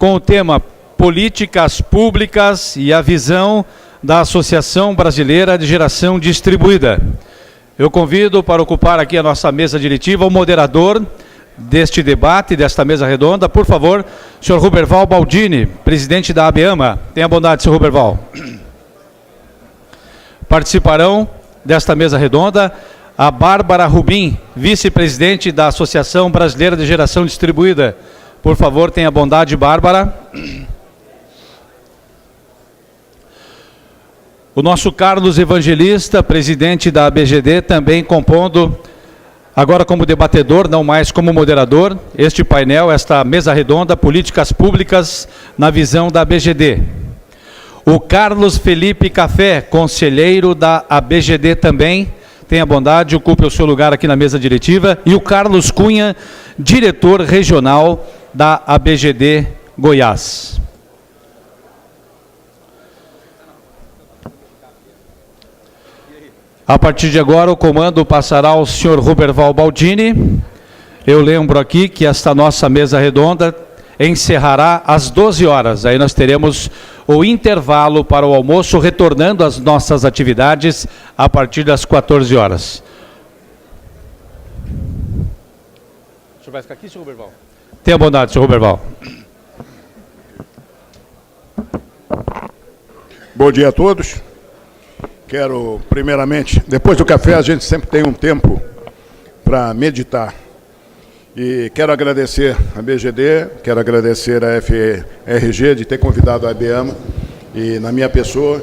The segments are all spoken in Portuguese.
com o tema Políticas Públicas e a visão da Associação Brasileira de Geração Distribuída. Eu convido para ocupar aqui a nossa mesa diretiva o moderador deste debate, desta mesa redonda, por favor, senhor Ruberval Baldini, presidente da ABEAMA. Tenha a bondade, senhor Ruberval. Participarão desta mesa redonda a Bárbara Rubim, vice-presidente da Associação Brasileira de Geração Distribuída. Por favor, tenha a bondade, Bárbara. O nosso Carlos Evangelista, presidente da ABGD, também compondo, agora como debatedor, não mais como moderador, este painel, esta mesa redonda, Políticas Públicas na visão da ABGD. O Carlos Felipe Café, conselheiro da ABGD também, tenha bondade, ocupe o seu lugar aqui na mesa diretiva. E o Carlos Cunha, diretor regional da ABGD Goiás. A partir de agora, o comando passará ao senhor Ruberval Baldini. Eu lembro aqui que esta nossa mesa redonda encerrará às 12 horas. Aí nós teremos o intervalo para o almoço, retornando às nossas atividades a partir das 14 horas. O senhor vai ficar aqui, senhor Ruberval? Tenha bondade, senhor Ruberval. Bom dia a todos. Quero, primeiramente, depois do café, a gente sempre tem um tempo para meditar. E quero agradecer a BGD, quero agradecer a FRG de ter convidado a ABEAMA e, na minha pessoa,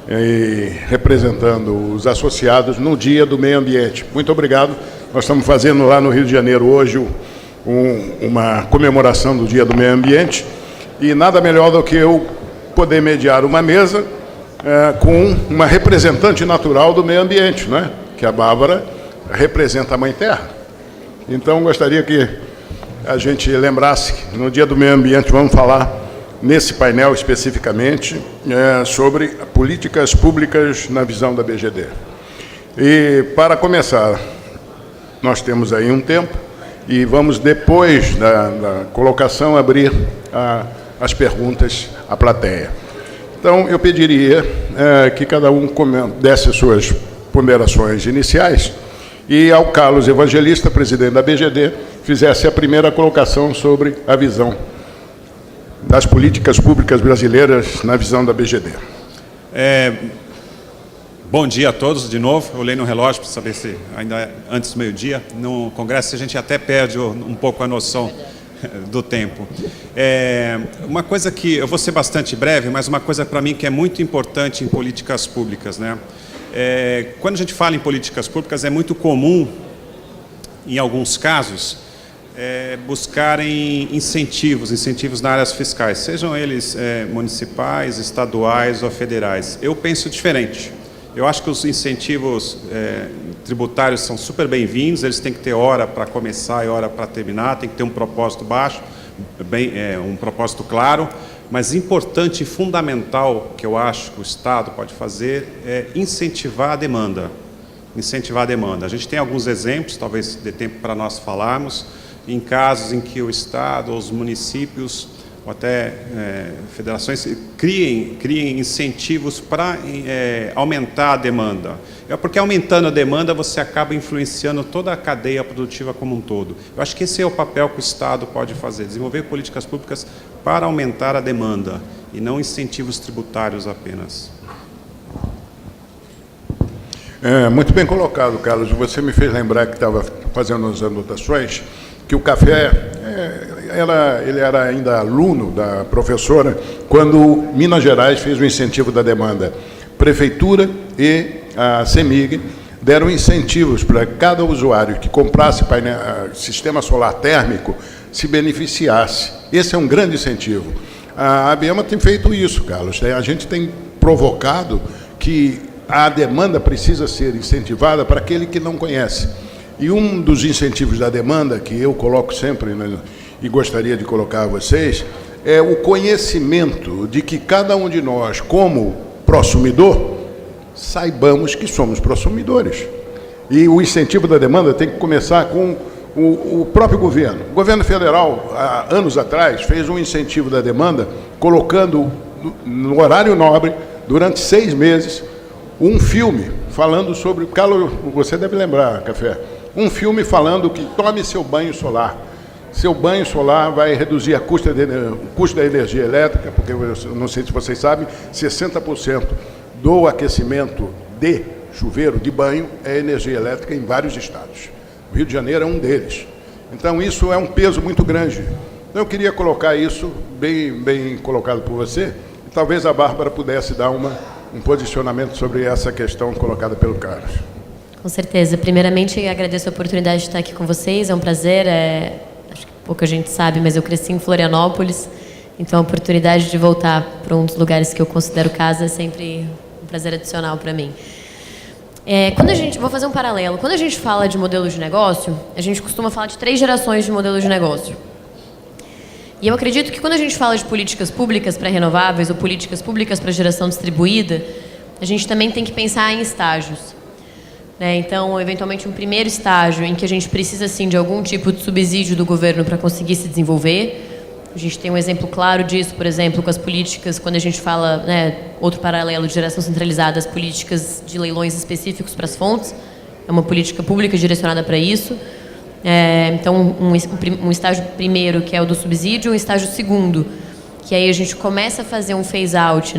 e representando os associados no Dia do Meio Ambiente. Muito obrigado. Nós estamos fazendo lá no Rio de Janeiro hoje uma comemoração do Dia do Meio Ambiente e nada melhor do que eu poder mediar uma mesa com uma representante natural do meio ambiente, né? Que a Bárbara representa a Mãe Terra. Então, gostaria que a gente lembrasse que no Dia do Meio Ambiente vamos falar, nesse painel especificamente, sobre políticas públicas na visão da BGD. E, para começar, nós temos aí um tempo e vamos, depois da colocação, abrir as perguntas à plateia. Então, eu pediria que cada um desse suas ponderações iniciais e ao Carlos Evangelista, presidente da BGD, fizesse a primeira colocação sobre a visão das políticas públicas brasileiras na visão da BGD. Bom dia a todos, de novo. Eu olhei no relógio para saber se ainda é antes do meio-dia. No Congresso a gente até perde um pouco a noção do tempo. Uma coisa que, eu vou ser bastante breve, mas uma coisa para mim que é muito importante em políticas públicas, né? Quando a gente fala em políticas públicas, é muito comum, em alguns casos, buscarem incentivos nas áreas fiscais, sejam eles municipais, estaduais ou federais. Eu penso diferente. Eu acho que os incentivos tributários são super bem-vindos, eles têm que ter hora para começar e hora para terminar, tem que ter um propósito baixo, um propósito claro, mas importante e fundamental que eu acho que o Estado pode fazer é incentivar a demanda. Incentivar a demanda. A gente tem alguns exemplos, talvez dê tempo para nós falarmos, em casos em que o Estado ou os municípios ou até federações criem incentivos para aumentar a demanda. Porque aumentando a demanda você acaba influenciando toda a cadeia produtiva como um todo. Eu acho que esse é o papel que o Estado pode fazer, desenvolver políticas públicas para aumentar a demanda e não incentivos tributários apenas. Muito bem colocado, Carlos. Você me fez lembrar que estava fazendo as anotações, que o café, ele era ainda aluno da professora, quando Minas Gerais fez o incentivo da demanda. Prefeitura e a CEMIG deram incentivos para cada usuário que comprasse sistema solar térmico se beneficiasse. Esse é um grande incentivo. A ABEAMA tem feito isso, Carlos. A gente tem provocado que a demanda precisa ser incentivada para aquele que não conhece. E um dos incentivos da demanda, que eu coloco sempre, né, e gostaria de colocar a vocês, é o conhecimento de que cada um de nós, como prosumidor, saibamos que somos prosumidores. E o incentivo da demanda tem que começar com O próprio governo. O governo federal, há anos atrás, fez um incentivo da demanda, colocando no horário nobre, durante 6 meses, um filme falando sobre... Carlos, você deve lembrar, Café. Um filme falando que tome seu banho solar. Seu banho solar vai reduzir o custo da energia elétrica, porque, eu não sei se vocês sabem, 60% do aquecimento de chuveiro, de banho, é energia elétrica em vários estados. O Rio de Janeiro é um deles. Então, isso é um peso muito grande. Então, eu queria colocar isso bem colocado por você, e talvez a Bárbara pudesse dar um posicionamento sobre essa questão colocada pelo Carlos. Com certeza. Primeiramente, agradeço a oportunidade de estar aqui com vocês, é um prazer. Acho que pouca gente sabe, mas eu cresci em Florianópolis, então a oportunidade de voltar para um dos lugares que eu considero casa é sempre um prazer adicional para mim. Vou fazer um paralelo. Quando a gente fala de modelo de negócio, a gente costuma falar de 3 gerações de modelo de negócio. E eu acredito que quando a gente fala de políticas públicas para renováveis ou políticas públicas para geração distribuída, a gente também tem que pensar em estágios. Então, eventualmente, um primeiro estágio em que a gente precisa, sim, de algum tipo de subsídio do governo para conseguir se desenvolver. A gente tem um exemplo claro disso, por exemplo, com as políticas, quando a gente fala, outro paralelo de geração centralizada, as políticas de leilões específicos para as fontes. É uma política pública direcionada para isso. Então, um estágio primeiro, que é o do subsídio, um estágio segundo, que aí a gente começa a fazer um phase-out,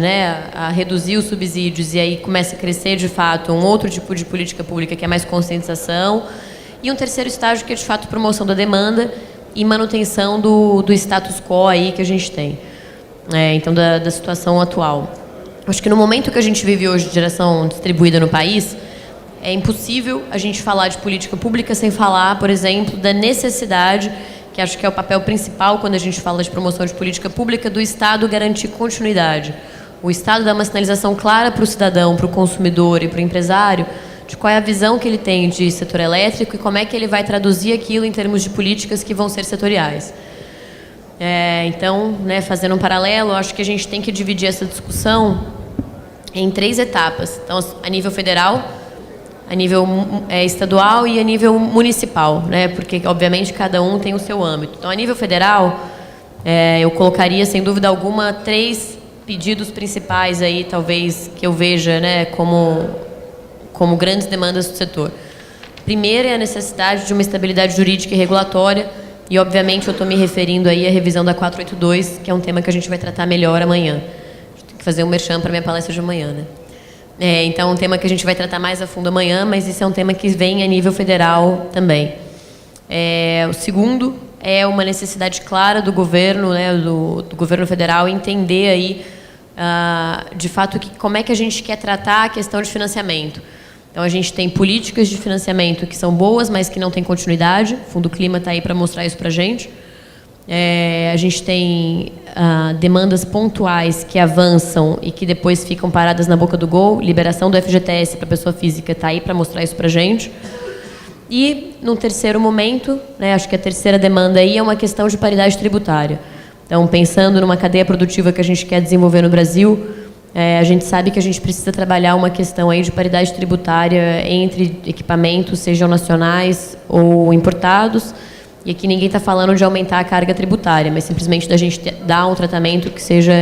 a reduzir os subsídios, e aí começa a crescer, de fato, um outro tipo de política pública, que é mais conscientização. E um terceiro estágio, que é, de fato, promoção da demanda e manutenção do status quo aí que a gente tem. Então, da situação atual. Acho que no momento que a gente vive hoje de geração distribuída no país, é impossível a gente falar de política pública sem falar, por exemplo, da necessidade, que acho que é o papel principal quando a gente fala de promoção de política pública, do Estado garantir continuidade. O Estado dá uma sinalização clara para o cidadão, para o consumidor e para o empresário, de qual é a visão que ele tem de setor elétrico e como é que ele vai traduzir aquilo em termos de políticas que vão ser setoriais. Então, fazendo um paralelo, acho que a gente tem que dividir essa discussão em 3 etapas. Então, a nível federal, a nível estadual e a nível municipal, porque, obviamente, cada um tem o seu âmbito. Então, a nível federal, eu colocaria, sem dúvida alguma, 3 pedidos principais aí, talvez, que eu veja como grandes demandas do setor. Primeiro é a necessidade de uma estabilidade jurídica e regulatória, e, obviamente, eu estou me referindo aí à revisão da 482, que é um tema que a gente vai tratar melhor amanhã. Tem que fazer um merchan para a minha palestra de amanhã, então, é um tema que a gente vai tratar mais a fundo amanhã, mas isso é um tema que vem a nível federal também. O segundo é uma necessidade clara do governo, do governo federal, entender aí, de fato, como é que a gente quer tratar a questão de financiamento. Então, a gente tem políticas de financiamento que são boas, mas que não têm continuidade. O Fundo Clima está aí para mostrar isso para a gente. A gente tem demandas pontuais que avançam e que depois ficam paradas na boca do gol. Liberação do FGTS para a pessoa física está aí para mostrar isso para a gente. E, num terceiro momento, acho que a terceira demanda aí é uma questão de paridade tributária. Então, pensando numa cadeia produtiva que a gente quer desenvolver no Brasil, a gente sabe que a gente precisa trabalhar uma questão aí de paridade tributária entre equipamentos, sejam nacionais ou importados. E aqui ninguém está falando de aumentar a carga tributária, mas simplesmente da gente dar um tratamento que seja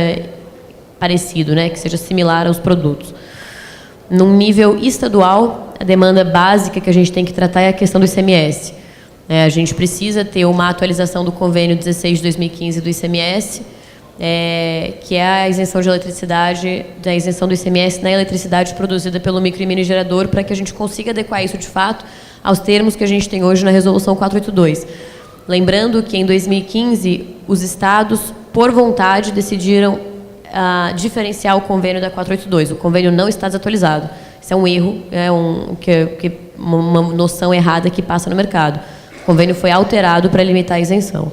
parecido, que seja similar aos produtos. Num nível estadual, a demanda básica que a gente tem que tratar é a questão do ICMS. A gente precisa ter uma atualização do convênio 16 de 2015 do ICMS, que é a isenção de eletricidade, da isenção do ICMS na eletricidade produzida pelo micro e mini gerador, para que a gente consiga adequar isso, de fato, aos termos que a gente tem hoje na Resolução 482. Lembrando que, em 2015, os estados, por vontade, decidiram diferenciar o convênio da 482. O convênio não está desatualizado. Isso é um erro, uma noção errada que passa no mercado. O convênio foi alterado para limitar a isenção.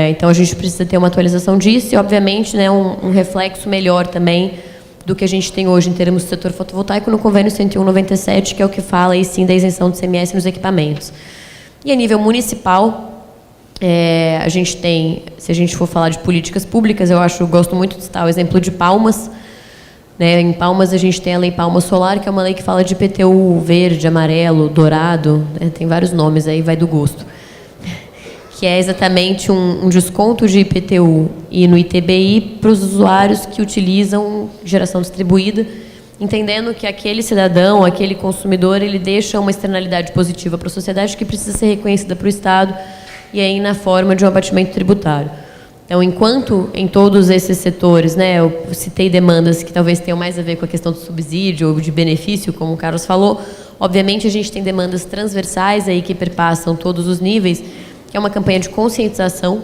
Então, a gente precisa ter uma atualização disso e, obviamente, um reflexo melhor também do que a gente tem hoje em termos do setor fotovoltaico no convênio 101/97, que é o que fala, aí sim, da isenção do ICMS nos equipamentos. E, a nível municipal, a gente tem, se a gente for falar de políticas públicas, eu gosto muito de citar o exemplo de Palmas. Em Palmas, a gente tem a Lei Palma Solar, que é uma lei que fala de IPTU verde, amarelo, dourado, tem vários nomes aí, vai do gosto. que é exatamente um desconto de IPTU e no ITBI para os usuários que utilizam geração distribuída, entendendo que aquele cidadão, aquele consumidor, ele deixa uma externalidade positiva para a sociedade que precisa ser reconhecida para o Estado e aí na forma de um abatimento tributário. Então, enquanto em todos esses setores, né, eu citei demandas que talvez tenham mais a ver com a questão do subsídio ou de benefício, como o Carlos falou, obviamente a gente tem demandas transversais aí que perpassam todos os níveis, que é uma campanha de conscientização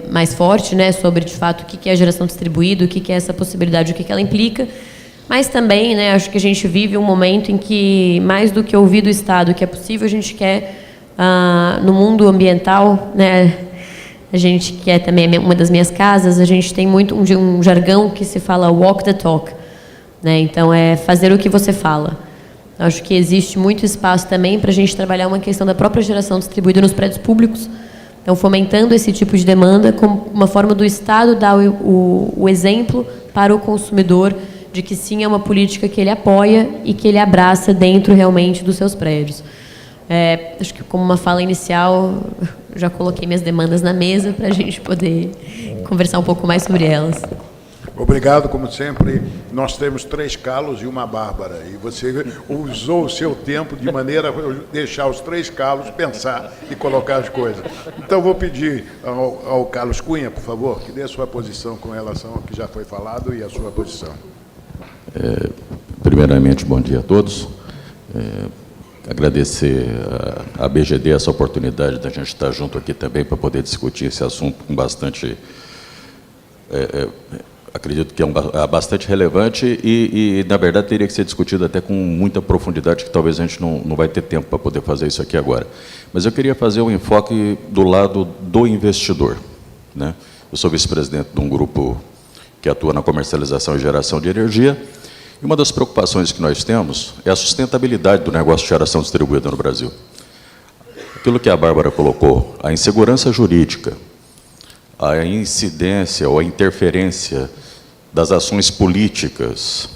mais forte, né, sobre, de fato, o que é a geração distribuída, o que é essa possibilidade, o que ela implica, mas também, né, acho que a gente vive um momento em que, mais do que ouvir do Estado o que é possível, a gente quer, no mundo ambiental, né, a gente quer também, uma das minhas casas, a gente tem muito um jargão que se fala walk the talk, né, então é fazer o que você fala. Acho que existe muito espaço também para a gente trabalhar uma questão da própria geração distribuída nos prédios públicos, então fomentando esse tipo de demanda como uma forma do Estado dar o exemplo para o consumidor de que sim, é uma política que ele apoia e que ele abraça dentro realmente dos seus prédios. Acho que como uma fala inicial, já coloquei minhas demandas na mesa para a gente poder conversar um pouco mais sobre elas. Obrigado, como sempre. Nós temos 3 Carlos e uma Bárbara. E você usou o seu tempo de maneira a deixar os 3 Carlos pensar e colocar as coisas. Então, vou pedir ao Carlos Cunha, por favor, que dê a sua posição com relação ao que já foi falado e a sua posição. Primeiramente, bom dia a todos. Agradecer à BGD essa oportunidade da gente estar junto aqui também para poder discutir esse assunto com bastante... acredito que é bastante relevante e, na verdade, teria que ser discutido até com muita profundidade, que talvez a gente não vai ter tempo para poder fazer isso aqui agora. Mas eu queria fazer um enfoque do lado do investidor, né? Eu sou vice-presidente de um grupo que atua na comercialização e geração de energia, e uma das preocupações que nós temos é a sustentabilidade do negócio de geração distribuída no Brasil. Aquilo que a Bárbara colocou, a insegurança jurídica, a incidência ou a interferência das ações políticas.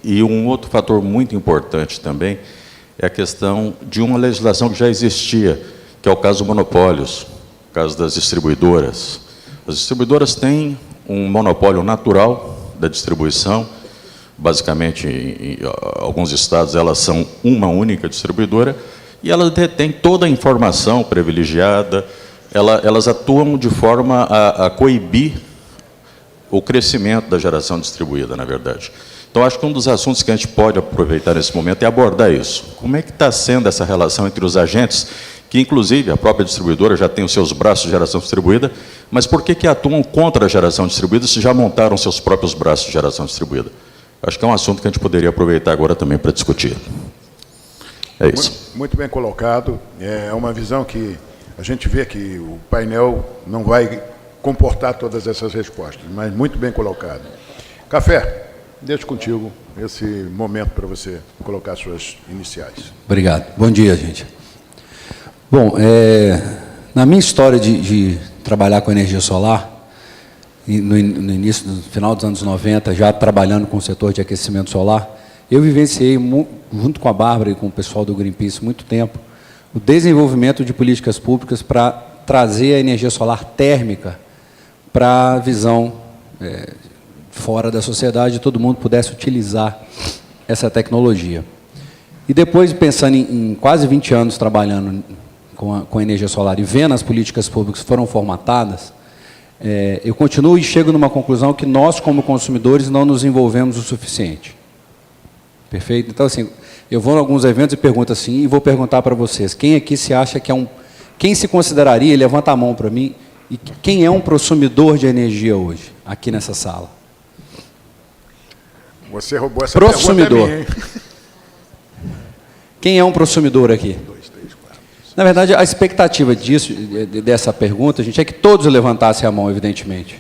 E um outro fator muito importante também é a questão de uma legislação que já existia, que é o caso dos monopólios, o caso das distribuidoras. As distribuidoras têm um monopólio natural da distribuição, basicamente em alguns estados elas são uma única distribuidora, e elas detêm toda a informação privilegiada, elas atuam de forma a coibir o crescimento da geração distribuída, na verdade. Então, acho que um dos assuntos que a gente pode aproveitar nesse momento é abordar isso. Como é que está sendo essa relação entre os agentes, que, inclusive, a própria distribuidora já tem os seus braços de geração distribuída, mas por que atuam contra a geração distribuída se já montaram seus próprios braços de geração distribuída? Acho que é um assunto que a gente poderia aproveitar agora também para discutir. É isso. Muito bem colocado. É uma visão que a gente vê que o painel não vai comportar todas essas respostas, mas muito bem colocado. Café, deixo contigo esse momento para você colocar suas iniciais. Obrigado. Bom dia, gente. Bom, na minha história de trabalhar com energia solar, no início, no final dos anos 90, já trabalhando com o setor de aquecimento solar, eu vivenciei, junto com a Bárbara e com o pessoal do Greenpeace, muito tempo, o desenvolvimento de políticas públicas para trazer a energia solar térmica para a visão fora da sociedade, todo mundo pudesse utilizar essa tecnologia. E depois, pensando em quase 20 anos trabalhando com a energia solar e vendo as políticas públicas que foram formatadas, eu continuo e chego numa conclusão que nós, como consumidores, não nos envolvemos o suficiente. Perfeito? Então, assim, eu vou em alguns eventos e pergunto assim, e vou perguntar para vocês, quem aqui se acha que quem se consideraria, levanta a mão para mim, e quem é um consumidor de energia hoje, aqui nessa sala? Você roubou essa pergunta minha, hein? Quem é um consumidor aqui? 2, 3, 4. Na verdade, a expectativa dessa pergunta, gente, é que todos levantassem a mão, evidentemente.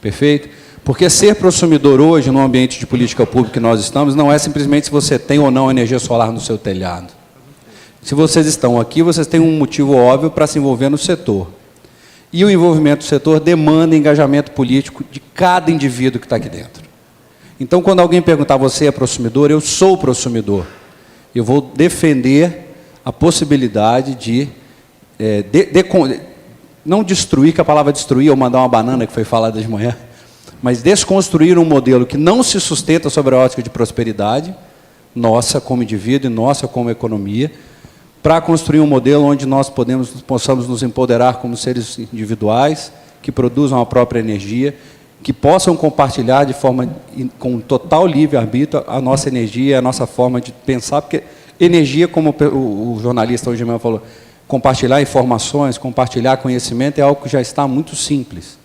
Perfeito? Porque ser consumidor hoje, no ambiente de política pública que nós estamos, não é simplesmente se você tem ou não energia solar no seu telhado. Se vocês estão aqui, vocês têm um motivo óbvio para se envolver no setor. E o envolvimento do setor demanda engajamento político de cada indivíduo que está aqui dentro. Então, quando alguém perguntar, você é consumidor? Eu sou consumidor. Eu vou defender a possibilidade de não destruir, que a palavra destruir ou mandar uma banana, que foi falada de manhã, mas desconstruir um modelo que não se sustenta sobre a ótica de prosperidade, nossa como indivíduo e nossa como economia, para construir um modelo onde nós possamos nos empoderar como seres individuais, que produzam a própria energia, que possam compartilhar de forma com total livre-arbítrio a nossa energia, a nossa forma de pensar, porque energia, como o jornalista hoje mesmo falou, compartilhar informações, compartilhar conhecimento é algo que já está muito simples.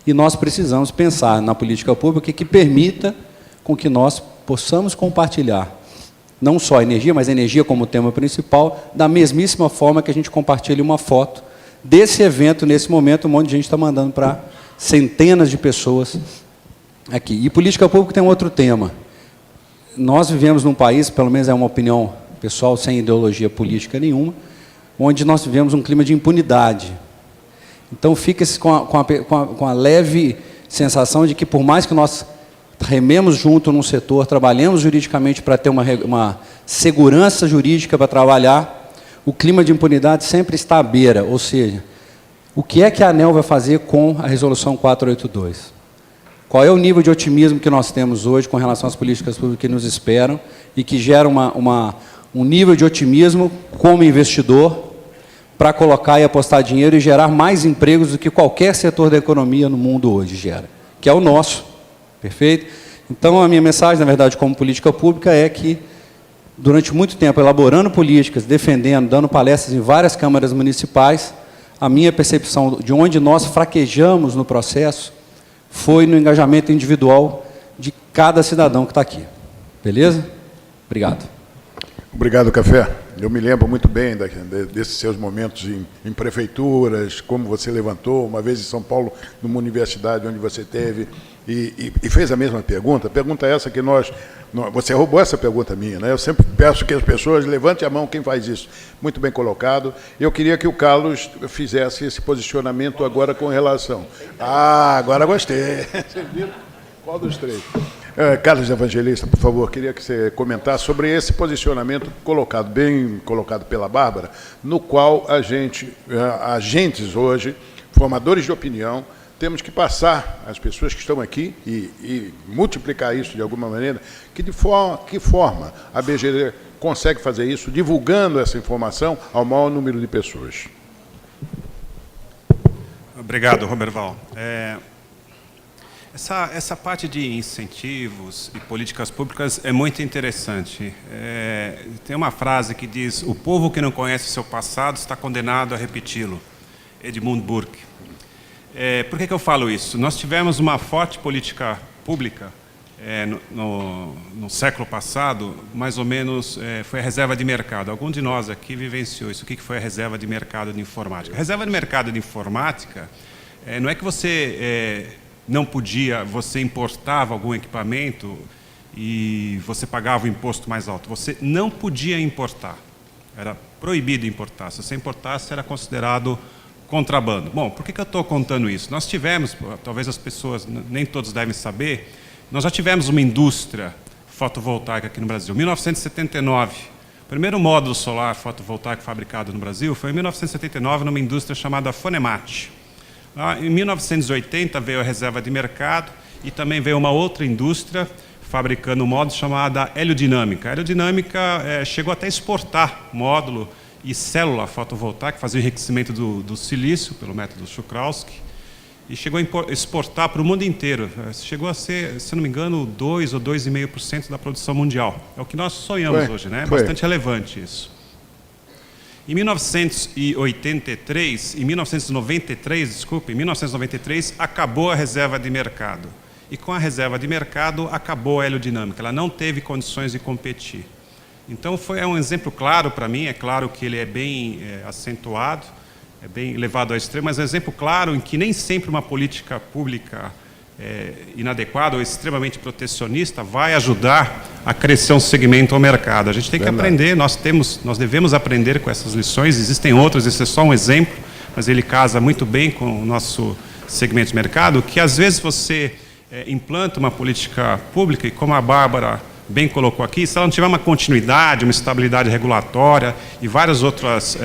E nós precisamos pensar na política pública que permita com que nós possamos compartilhar não só energia, mas energia como tema principal, da mesmíssima forma que a gente compartilha uma foto desse evento, nesse momento, um monte de gente está mandando para centenas de pessoas aqui. E política pública tem um outro tema. Nós vivemos num país, pelo menos é uma opinião pessoal, sem ideologia política nenhuma, onde nós vivemos um clima de impunidade. Então, fica-se com a leve sensação de que, por mais que nós rememos junto num setor, trabalhemos juridicamente para ter uma segurança jurídica para trabalhar, o clima de impunidade sempre está à beira, ou seja, o que é que a ANEEL vai fazer com a Resolução 482? Qual é o nível de otimismo que nós temos hoje com relação às políticas públicas que nos esperam e que gera um nível de otimismo como investidor para colocar e apostar dinheiro e gerar mais empregos do que qualquer setor da economia no mundo hoje gera, que é o nosso. Perfeito? Então, a minha mensagem, na verdade, como política pública, é que, durante muito tempo, elaborando políticas, defendendo, dando palestras em várias câmaras municipais, a minha percepção de onde nós fraquejamos no processo foi no engajamento individual de cada cidadão que está aqui. Beleza? Obrigado. Obrigado, Café. Eu me lembro muito bem desses seus momentos em prefeituras, como você levantou, uma vez em São Paulo, numa universidade onde você teve, e fez a mesma pergunta. A pergunta é essa que você roubou essa pergunta minha, né? Eu sempre peço que as pessoas levantem a mão quem faz isso. Muito bem colocado. Eu queria que o Carlos fizesse esse posicionamento agora com relação... Ah, agora gostei. Vocês viram? Qual dos três? Carlos Evangelista, por favor, queria que você comentasse sobre esse posicionamento bem colocado pela Bárbara, no qual agentes hoje, formadores de opinião, temos que passar às pessoas que estão aqui e multiplicar isso de alguma maneira, que forma a BGD consegue fazer isso, divulgando essa informação ao maior número de pessoas. Obrigado, Roberval. Essa parte de incentivos e políticas públicas é muito interessante. Tem uma frase que diz: o povo que não conhece seu passado está condenado a repeti-lo. Edmund Burke. Por que eu falo isso? Nós tivemos uma forte política pública no século passado, mais ou menos, foi a reserva de mercado. Algum de nós aqui vivenciou isso. O que foi a reserva de mercado de informática? A reserva de mercado de informática não é que você... não podia, você importava algum equipamento e você pagava o imposto mais alto. Você não podia importar. Era proibido importar. Se você importasse, era considerado contrabando. Bom, por que eu estou contando isso? Nós tivemos, talvez as pessoas, nem todos devem saber, nós já tivemos uma indústria fotovoltaica aqui no Brasil. Em 1979, o primeiro módulo solar fotovoltaico fabricado no Brasil foi em 1979 numa indústria chamada Fonemate. Em 1980 veio a reserva de mercado e também veio uma outra indústria fabricando um módulo chamada Heliodinâmica. A Heliodinâmica chegou até a exportar módulo e célula fotovoltaica, fazer o enriquecimento do silício pelo método Szukrowski e chegou a exportar para o mundo inteiro. Chegou a ser, se não me engano, 2 ou 2,5% da produção mundial. É o que nós sonhamos hoje, né? É bastante relevante isso. Em 1993, acabou a reserva de mercado. E com a reserva de mercado, acabou a heliodinâmica. Ela não teve condições de competir. Então, é um exemplo claro para mim. É claro que ele é bem acentuado, é bem levado ao extremo, mas é um exemplo claro em que nem sempre uma política pública inadequada ou extremamente protecionista vai ajudar a crescer um segmento ao mercado. A gente tem que aprender, nós devemos aprender com essas lições. Existem outras, esse é só um exemplo, mas ele casa muito bem com o nosso segmento de mercado, que às vezes você implanta uma política pública e, como a Bárbara bem colocou aqui, se ela não tiver uma continuidade, uma estabilidade regulatória e várias outras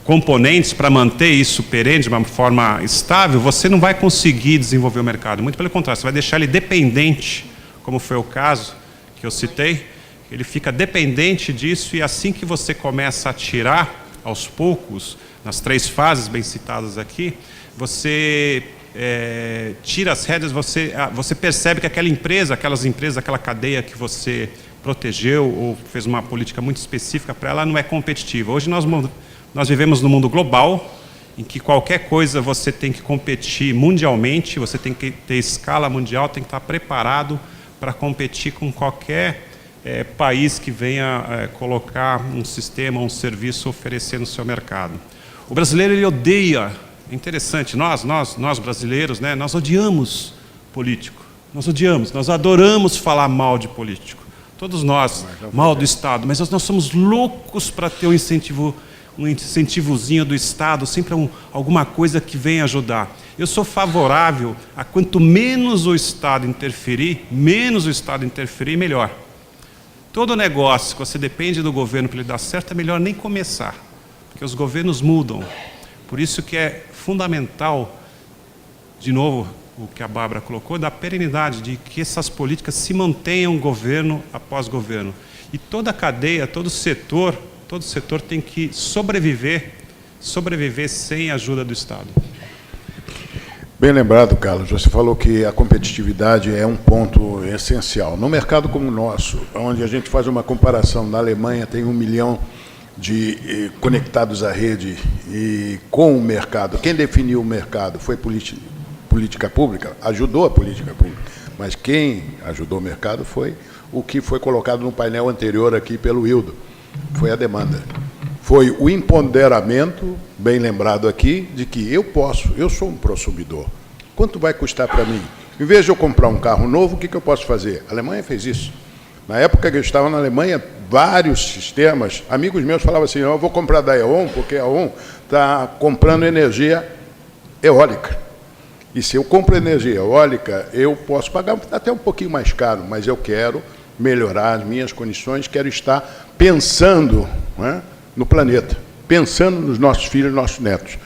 componentes para manter isso perene de uma forma estável, você não vai conseguir desenvolver o mercado. Muito pelo contrário, você vai deixar ele dependente, como foi o caso que eu citei. Ele fica dependente disso, e assim que você começa a tirar, aos poucos, nas 3 fases bem citadas aqui, você tira as rédeas, você percebe que aquelas empresas, aquela cadeia que você protegeu ou fez uma política muito específica para ela, não é competitiva. Hoje nós vivemos num mundo global, em que qualquer coisa você tem que competir mundialmente, você tem que ter escala mundial, tem que estar preparado para competir com qualquer país que venha colocar um sistema, um serviço, oferecer no seu mercado. O brasileiro, ele odeia, é interessante, nós brasileiros, né, nós odiamos político, nós adoramos falar mal de político, todos nós, mal do Estado, mas nós somos loucos para ter um incentivozinho do Estado, sempre alguma coisa que venha ajudar. Eu sou favorável a quanto menos o Estado interferir, melhor. Todo negócio que você depende do governo para ele dar certo, é melhor nem começar, porque os governos mudam. Por isso que é fundamental, de novo, o que a Bárbara colocou, da perenidade, de que essas políticas se mantenham governo após governo. E toda a cadeia, todo setor tem que sobreviver sem a ajuda do Estado. Bem lembrado, Carlos. Você falou que a competitividade é um ponto essencial. No mercado como o nosso, onde a gente faz uma comparação, na Alemanha tem 1 milhão de conectados à rede, e com o mercado, quem definiu o mercado foi política pública, ajudou a política pública, mas quem ajudou o mercado foi o que foi colocado no painel anterior aqui pelo Hildo, foi a demanda. Foi o empoderamento, bem lembrado aqui, de que eu sou um consumidor. Quanto vai custar para mim? Em vez de eu comprar um carro novo, o que eu posso fazer? A Alemanha fez isso. Na época que eu estava na Alemanha, vários sistemas, amigos meus falavam assim, eu vou comprar da E.ON, porque a E.ON está comprando energia eólica. E se eu compro energia eólica, eu posso pagar até um pouquinho mais caro, mas eu quero melhorar as minhas condições, quero estar pensando, né, no planeta, pensando nos nossos filhos e nossos netos.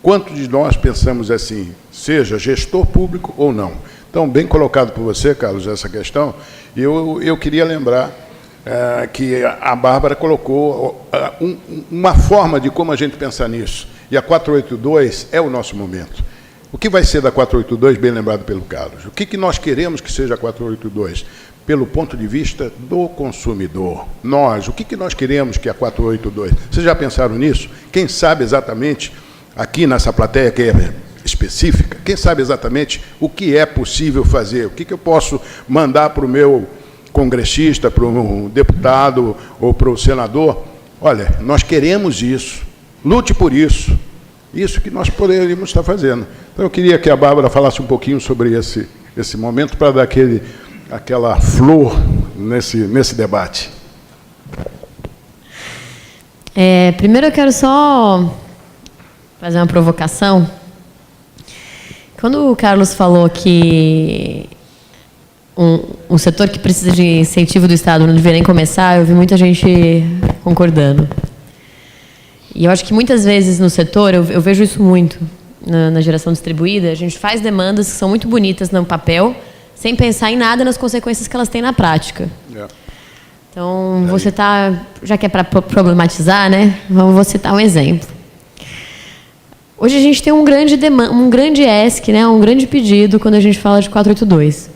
Quantos de nós pensamos assim, seja gestor público ou não? Então, bem colocado por você, Carlos, essa questão. Eu queria lembrar que a Bárbara colocou uma forma de como a gente pensar nisso. E a 482 é o nosso momento. O que vai ser da 482, bem lembrado pelo Carlos? O que nós queremos que seja a 482? Pelo ponto de vista do consumidor. Nós, o que nós queremos que a 482? Vocês já pensaram nisso? Quem sabe exatamente, aqui nessa plateia que é específica, quem sabe exatamente o que é possível fazer? O que eu posso mandar para o meu congressista, para o deputado ou para o senador? Olha, nós queremos isso, lute por isso. Isso que nós poderíamos estar fazendo. Então, eu queria que a Bárbara falasse um pouquinho sobre esse momento, para dar aquela flor nesse debate. Primeiro eu quero só fazer uma provocação. Quando o Carlos falou que um setor que precisa de incentivo do Estado não deveria nem começar, eu vi muita gente concordando. E eu acho que muitas vezes no setor, eu vejo isso muito na geração distribuída, a gente faz demandas que são muito bonitas no papel, sem pensar em nada nas consequências que elas têm na prática. Então, vou citar, já que é para problematizar, né? Vou citar um exemplo. Hoje a gente tem um grande ESC, né? Um grande pedido quando a gente fala de 482.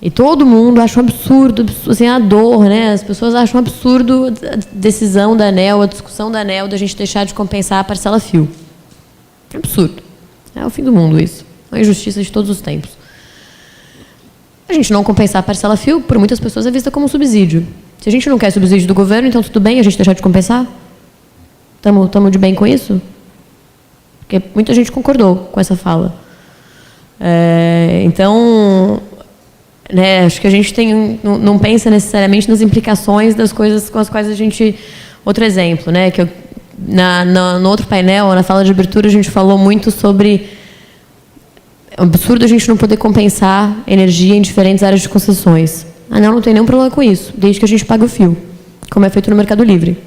E todo mundo acha um absurdo, assim, a dor, né? As pessoas acham um absurdo a decisão da ANEEL, a discussão da ANEEL, da gente deixar de compensar a parcela fio. É absurdo. É o fim do mundo isso. É uma injustiça de todos os tempos. A gente não compensar a parcela fio, por muitas pessoas, é vista como um subsídio. Se a gente não quer subsídio do governo, então tudo bem a gente deixar de compensar? Estamos de bem com isso? Porque muita gente concordou com essa fala. Então, né, acho que a gente não pensa necessariamente nas implicações das coisas com as quais a gente... Outro exemplo, né, que no outro painel, na fala de abertura, a gente falou muito sobre... É um absurdo a gente não poder compensar energia em diferentes áreas de concessões. Não tem nenhum problema com isso, desde que a gente pague o fio, como é feito no Mercado Livre.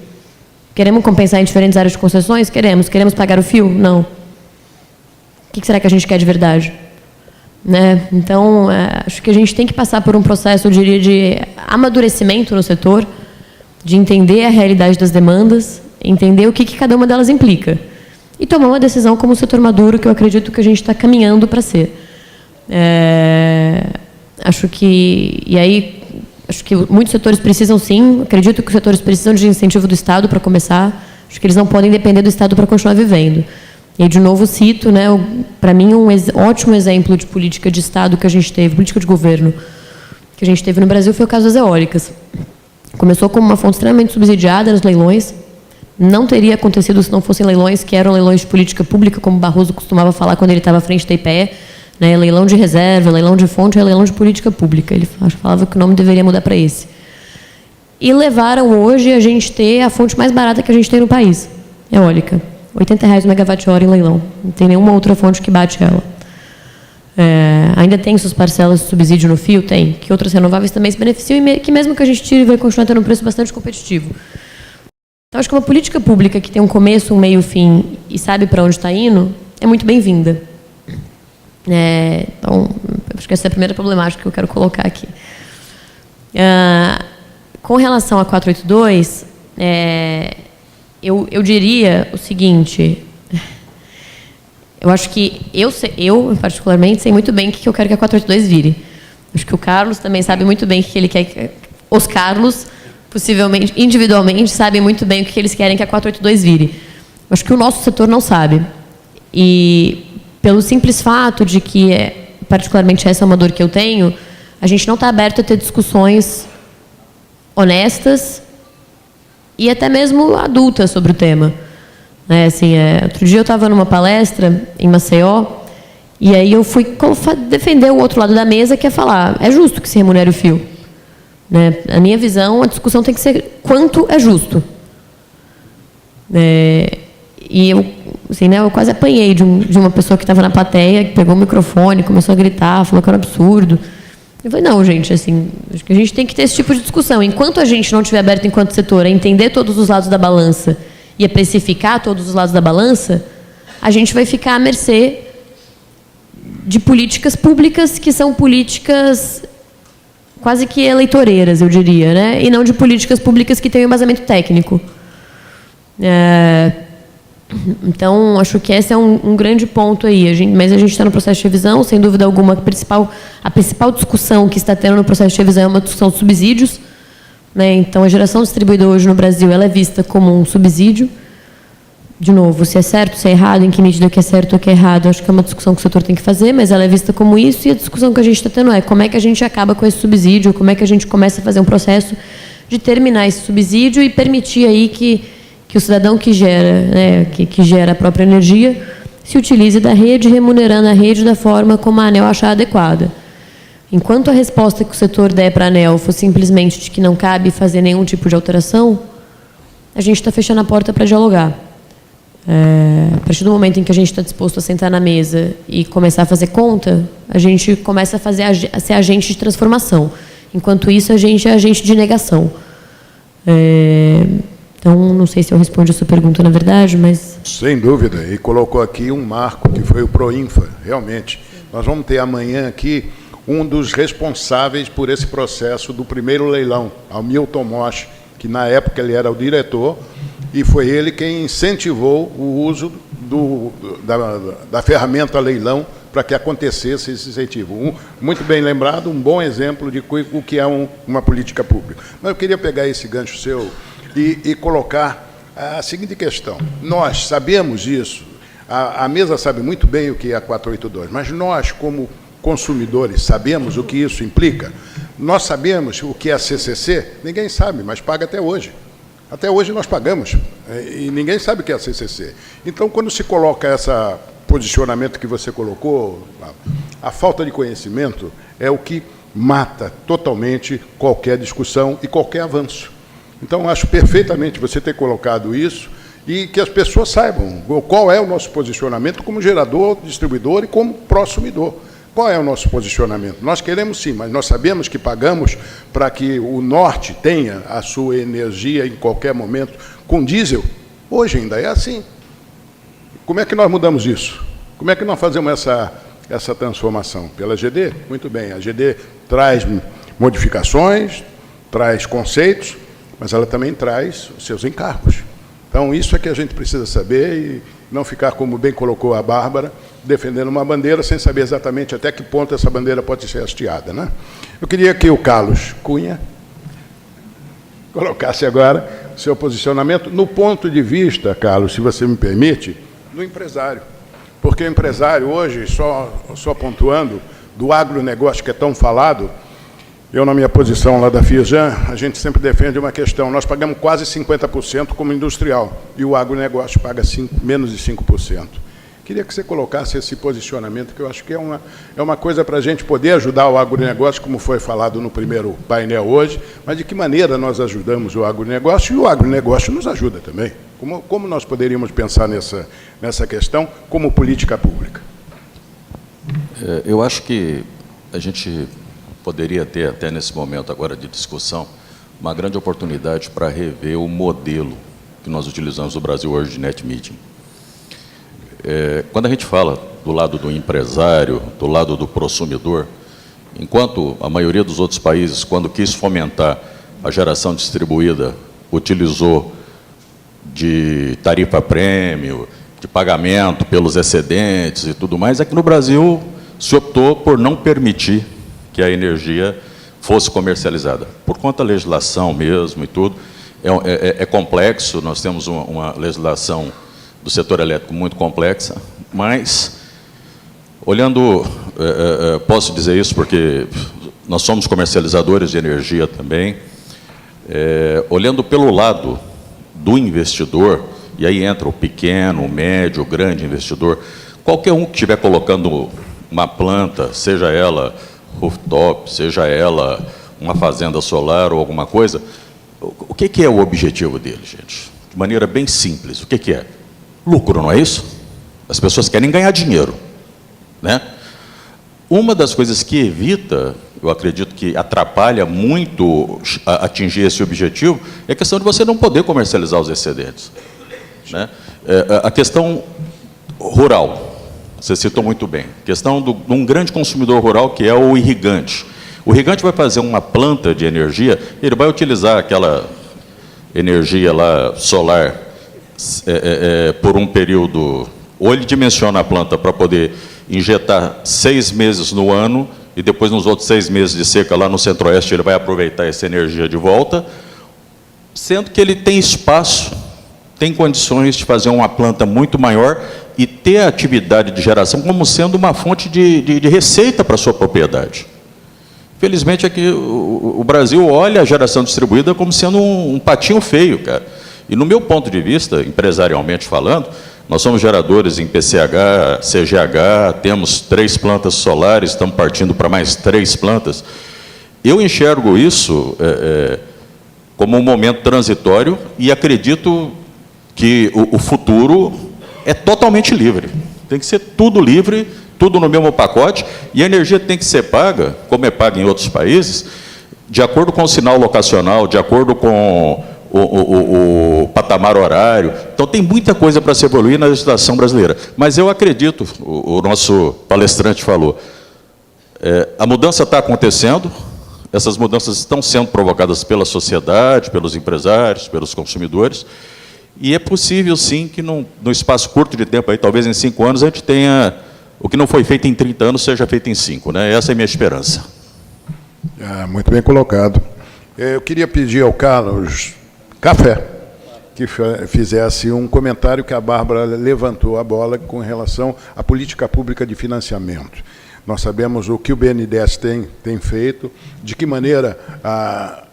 Queremos compensar em diferentes áreas de concessões? Queremos. Queremos pagar o fio? Não. O que será que a gente quer de verdade? Né? Então, acho que a gente tem que passar por um processo, eu diria, de amadurecimento no setor, de entender a realidade das demandas, entender o que cada uma delas implica. E tomar uma decisão como setor maduro, que eu acredito que a gente está caminhando para ser. Acho que muitos setores precisam, sim, acredito que os setores precisam de incentivo do Estado para começar, acho que eles não podem depender do Estado para continuar vivendo. E aí, de novo, cito, né, para mim, um ótimo exemplo de política de Estado que a gente teve, política de governo, que a gente teve no Brasil, foi o caso das eólicas. Começou como uma fonte extremamente subsidiada nos leilões, não teria acontecido se não fossem leilões, que eram leilões de política pública, como Barroso costumava falar quando ele estava à frente da IPE, né, leilão de reserva, leilão de fonte, é leilão de política pública. Ele falava que o nome deveria mudar para esse. E levaram hoje a gente ter a fonte mais barata que a gente tem no país, eólica. R$80 o megawatt-hora em leilão. Não tem nenhuma outra fonte que bate ela. Ainda tem suas parcelas de subsídio no fio? Tem. Que outras renováveis também se beneficiam e que mesmo que a gente tire, vai continuar tendo um preço bastante competitivo. Então, acho que uma política pública que tem um começo, um meio, fim e sabe para onde está indo, é muito bem-vinda. Então, acho que essa é a primeira problemática que eu quero colocar aqui. Com relação a 482, eu diria o seguinte, eu acho que eu, particularmente, sei muito bem o que eu quero que a 482 vire. Acho que o Carlos também sabe muito bem o que ele quer. Os Carlos, possivelmente, individualmente, sabem muito bem o que eles querem que a 482 vire. Acho que o nosso setor não sabe. E, pelo simples fato de que, particularmente, essa é uma dor que eu tenho, a gente não está aberto a ter discussões honestas e até mesmo adultas sobre o tema. Outro dia eu estava numa palestra em Maceió e aí eu fui defender o outro lado da mesa, que é falar, é justo que se remunere o fio. A minha visão, a discussão tem que ser quanto é justo. E eu, eu quase apanhei de uma pessoa que estava na plateia, que pegou o microfone, começou a gritar, falou que era um absurdo. Eu falei, não, gente, acho que a gente tem que ter esse tipo de discussão. Enquanto a gente não estiver aberto, enquanto setor, a entender todos os lados da balança e a precificar todos os lados da balança, a gente vai ficar à mercê de políticas públicas que são políticas quase que eleitoreiras, eu diria, né? E não de políticas públicas que têm um embasamento técnico. Então, acho que esse é um grande ponto aí. Mas a gente está no processo de revisão, sem dúvida alguma. A principal discussão que está tendo no processo de revisão é uma discussão de subsídios. Então, a geração distribuída hoje no Brasil ela é vista como um subsídio. De novo, se é certo, se é errado, em que medida que é certo ou que é errado, acho que é uma discussão que o setor tem que fazer, mas ela é vista como isso, e a discussão que a gente está tendo é como é que a gente acaba com esse subsídio, como é que a gente começa a fazer um processo de terminar esse subsídio e permitir aí que o cidadão que gera, que gera a própria energia, se utilize da rede, remunerando a rede da forma como a ANEEL achar adequada. Enquanto a resposta que o setor der para a ANEEL for simplesmente de que não cabe fazer nenhum tipo de alteração, a gente está fechando a porta para dialogar. A partir do momento em que a gente está disposto a sentar na mesa e começar a fazer conta, a gente começa a ser agente de transformação. Enquanto isso, a gente é agente de negação. Então, não sei se eu respondi a sua pergunta, na verdade, mas... Sem dúvida, e colocou aqui um marco, que foi o Proinfa, realmente. Nós vamos ter amanhã aqui um dos responsáveis por esse processo do primeiro leilão, Hamilton Mosch, que na época ele era o diretor, e foi ele quem incentivou o uso da ferramenta leilão para que acontecesse esse incentivo. Muito bem lembrado, um bom exemplo de o que é uma política pública. Mas eu queria pegar esse gancho seu e colocar a seguinte questão. Nós sabemos isso, a mesa sabe muito bem o que é a 482, mas nós, como consumidores, sabemos o que isso implica? Nós sabemos o que é a CCC? Ninguém sabe, mas paga até hoje. Até hoje nós pagamos, e ninguém sabe o que é a CCC. Então, quando se coloca esse posicionamento que você colocou, a falta de conhecimento é o que mata totalmente qualquer discussão e qualquer avanço. Então, acho perfeitamente você ter colocado isso e que as pessoas saibam qual é o nosso posicionamento como gerador, distribuidor e como prosumidor. Qual é o nosso posicionamento? Nós queremos sim, mas nós sabemos que pagamos para que o Norte tenha a sua energia em qualquer momento com diesel. Hoje ainda é assim. Como é que nós mudamos isso? Como é que nós fazemos essa transformação? Pela GD? Muito bem, a GD traz modificações, traz conceitos, mas ela também traz os seus encargos. Então, isso é que a gente precisa saber e não ficar, como bem colocou a Bárbara, defendendo uma bandeira sem saber exatamente até que ponto essa bandeira pode ser hasteada, né? Eu queria que o Carlos Cunha colocasse agora o seu posicionamento no ponto de vista, Carlos, se você me permite, do empresário. Porque o empresário hoje, só pontuando, do agronegócio que é tão falado, eu, na minha posição lá da Firjan, a gente sempre defende uma questão. Nós pagamos quase 50% como industrial, e o agronegócio paga menos de 5%. Queria que você colocasse esse posicionamento, que eu acho que é uma coisa para a gente poder ajudar o agronegócio, como foi falado no primeiro painel hoje, mas de que maneira nós ajudamos o agronegócio, e o agronegócio nos ajuda também. Como nós poderíamos pensar nessa questão como política pública? Eu acho que a gente poderia ter, até nesse momento agora de discussão, uma grande oportunidade para rever o modelo que nós utilizamos no Brasil hoje de net metering. Quando a gente fala do lado do empresário, do lado do consumidor, enquanto a maioria dos outros países, quando quis fomentar a geração distribuída, utilizou de tarifa prêmio, de pagamento pelos excedentes e tudo mais, aqui no Brasil se optou por não permitir que a energia fosse comercializada. Por conta da legislação mesmo e tudo, é complexo, nós temos uma legislação do setor elétrico muito complexa, mas, olhando, posso dizer isso porque nós somos comercializadores de energia também, olhando pelo lado do investidor, e aí entra o pequeno, o médio, o grande investidor, qualquer um que estiver colocando uma planta, seja ela rooftop, seja ela uma fazenda solar ou alguma coisa, o que é o objetivo dele, gente? De maneira bem simples, o que é? Lucro, não é isso? As pessoas querem ganhar dinheiro, né? Uma das coisas que evita, eu acredito que atrapalha muito atingir esse objetivo, é a questão de você não poder comercializar os excedentes, né? A questão rural, você citou muito bem, a questão de um grande consumidor rural que é o irrigante. O irrigante vai fazer uma planta de energia, ele vai utilizar aquela energia lá solar por um período, ou ele dimensiona a planta para poder injetar 6 meses no ano, e depois nos outros 6 meses de seca lá no centro-oeste ele vai aproveitar essa energia de volta, sendo que ele tem espaço, tem condições de fazer uma planta muito maior e ter a atividade de geração como sendo uma fonte de receita para a sua propriedade. Felizmente, aqui o Brasil olha a geração distribuída como sendo um patinho feio, cara. E, no meu ponto de vista, empresarialmente falando, nós somos geradores em PCH, CGH, temos 3 plantas solares, estamos partindo para mais 3 plantas. Eu enxergo isso como um momento transitório e acredito que o futuro é totalmente livre. Tem que ser tudo livre, tudo no mesmo pacote, e a energia tem que ser paga, como é paga em outros países, de acordo com o sinal locacional, de acordo com o patamar horário. Então, tem muita coisa para se evoluir na legislação brasileira. Mas eu acredito, o nosso palestrante falou, a mudança está acontecendo, essas mudanças estão sendo provocadas pela sociedade, pelos empresários, pelos consumidores, e é possível, sim, que no espaço curto de tempo, aí, talvez em 5 anos, a gente tenha o que não foi feito em 30 anos, seja feito em 5. Né? Essa é a minha esperança. Muito bem colocado. Eu queria pedir ao Carlos Café que fizesse um comentário que a Bárbara levantou a bola com relação à política pública de financiamento. Nós sabemos o que o BNDES tem feito, de que maneira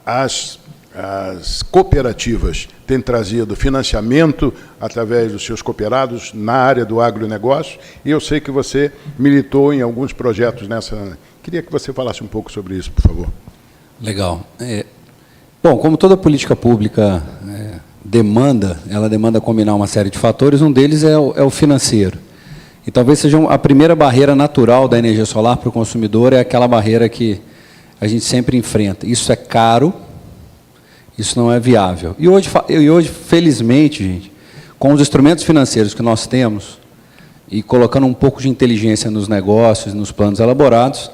as cooperativas têm trazido financiamento através dos seus cooperados na área do agronegócio, e eu sei que você militou em alguns projetos nessa. Queria que você falasse um pouco sobre isso, por favor. Legal. Bom, como toda política pública ela demanda combinar uma série de fatores, um deles é o financeiro. E talvez seja a primeira barreira natural da energia solar para o consumidor, é aquela barreira que a gente sempre enfrenta. Isso é caro, isso não é viável. E hoje, felizmente, gente, com os instrumentos financeiros que nós temos, e colocando um pouco de inteligência nos negócios, nos planos elaborados,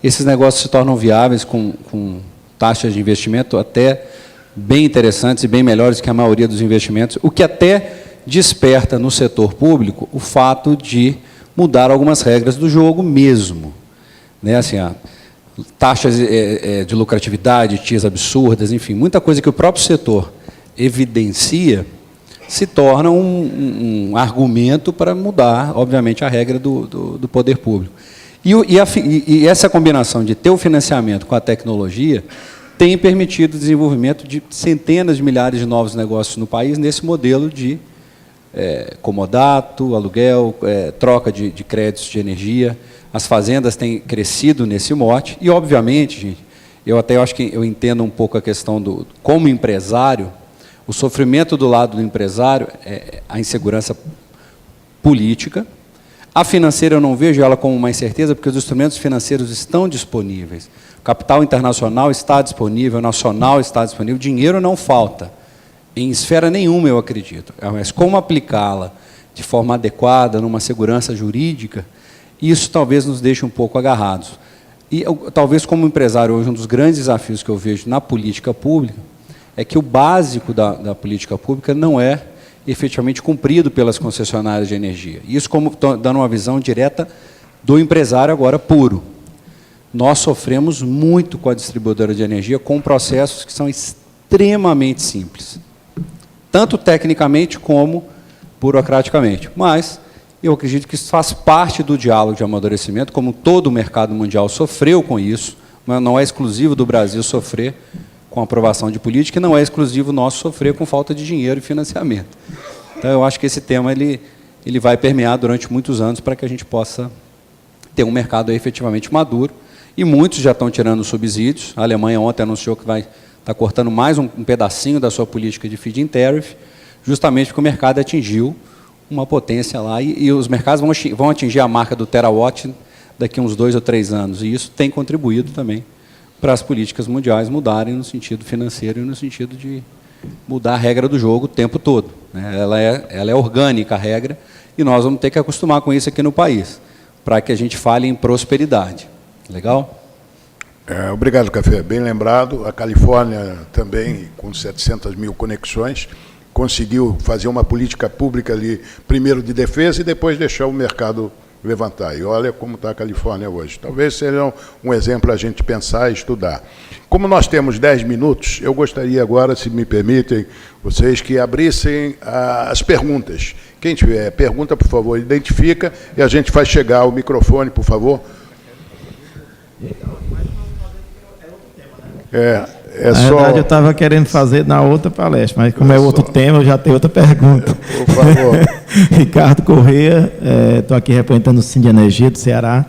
esses negócios se tornam viáveis com taxas de investimento até bem interessantes e bem melhores que a maioria dos investimentos, o que até desperta no setor público o fato de mudar algumas regras do jogo mesmo. Né? Assim, taxas de lucratividade, TIAs absurdas, enfim, muita coisa que o próprio setor evidencia se torna um argumento para mudar, obviamente, a regra do poder público. E essa combinação de ter o financiamento com a tecnologia tem permitido o desenvolvimento de centenas de milhares de novos negócios no país nesse modelo de comodato, aluguel, troca de créditos de energia. As fazendas têm crescido nesse mote e, obviamente, gente, eu acho que eu entendo um pouco a questão como empresário, o sofrimento do lado do empresário é a insegurança política. A financeira eu não vejo ela como uma incerteza, porque os instrumentos financeiros estão disponíveis. O capital internacional está disponível, o nacional está disponível, dinheiro não falta. Em esfera nenhuma, eu acredito. Mas como aplicá-la de forma adequada, numa segurança jurídica, isso talvez nos deixe um pouco agarrados. E talvez, como empresário, hoje, um dos grandes desafios que eu vejo na política pública é que o básico da política pública não é efetivamente cumprido pelas concessionárias de energia. Isso como dando uma visão direta do empresário agora puro. Nós sofremos muito com a distribuidora de energia com processos que são extremamente simples, tanto tecnicamente como burocraticamente. Mas eu acredito que isso faz parte do diálogo de amadurecimento, como todo o mercado mundial sofreu com isso, mas não é exclusivo do Brasil sofrer com a aprovação de política, e não é exclusivo nosso sofrer com falta de dinheiro e financiamento. Então, eu acho que esse tema ele vai permear durante muitos anos para que a gente possa ter um mercado efetivamente maduro, e muitos já estão tirando subsídios. A Alemanha ontem anunciou que vai estar cortando mais um pedacinho da sua política de feed-in tariff, justamente porque o mercado atingiu uma potência lá, e os mercados vão atingir a marca do terawatt daqui a uns 2 ou 3 anos, e isso tem contribuído também para as políticas mundiais mudarem no sentido financeiro e no sentido de mudar a regra do jogo o tempo todo. Né? Ela é orgânica, a regra, e nós vamos ter que acostumar com isso aqui no país, para que a gente fale em prosperidade. Legal? Obrigado, Café. Bem lembrado. A Califórnia também, com 700 mil conexões, conseguiu fazer uma política pública ali, primeiro de defesa e depois deixar o mercado levantar. E olha como está a Califórnia hoje. Talvez seja um exemplo a gente pensar e estudar. Como nós temos 10 minutos, eu gostaria agora, se me permitem, vocês que abrissem as perguntas. Quem tiver pergunta, por favor, identifica e a gente faz chegar o microfone, por favor. Na verdade, eu estava querendo fazer na outra palestra, mas como é outro tema, eu já tenho outra pergunta. Por favor. Ricardo Corrêa, estou aqui representando o Sind Energia do Ceará.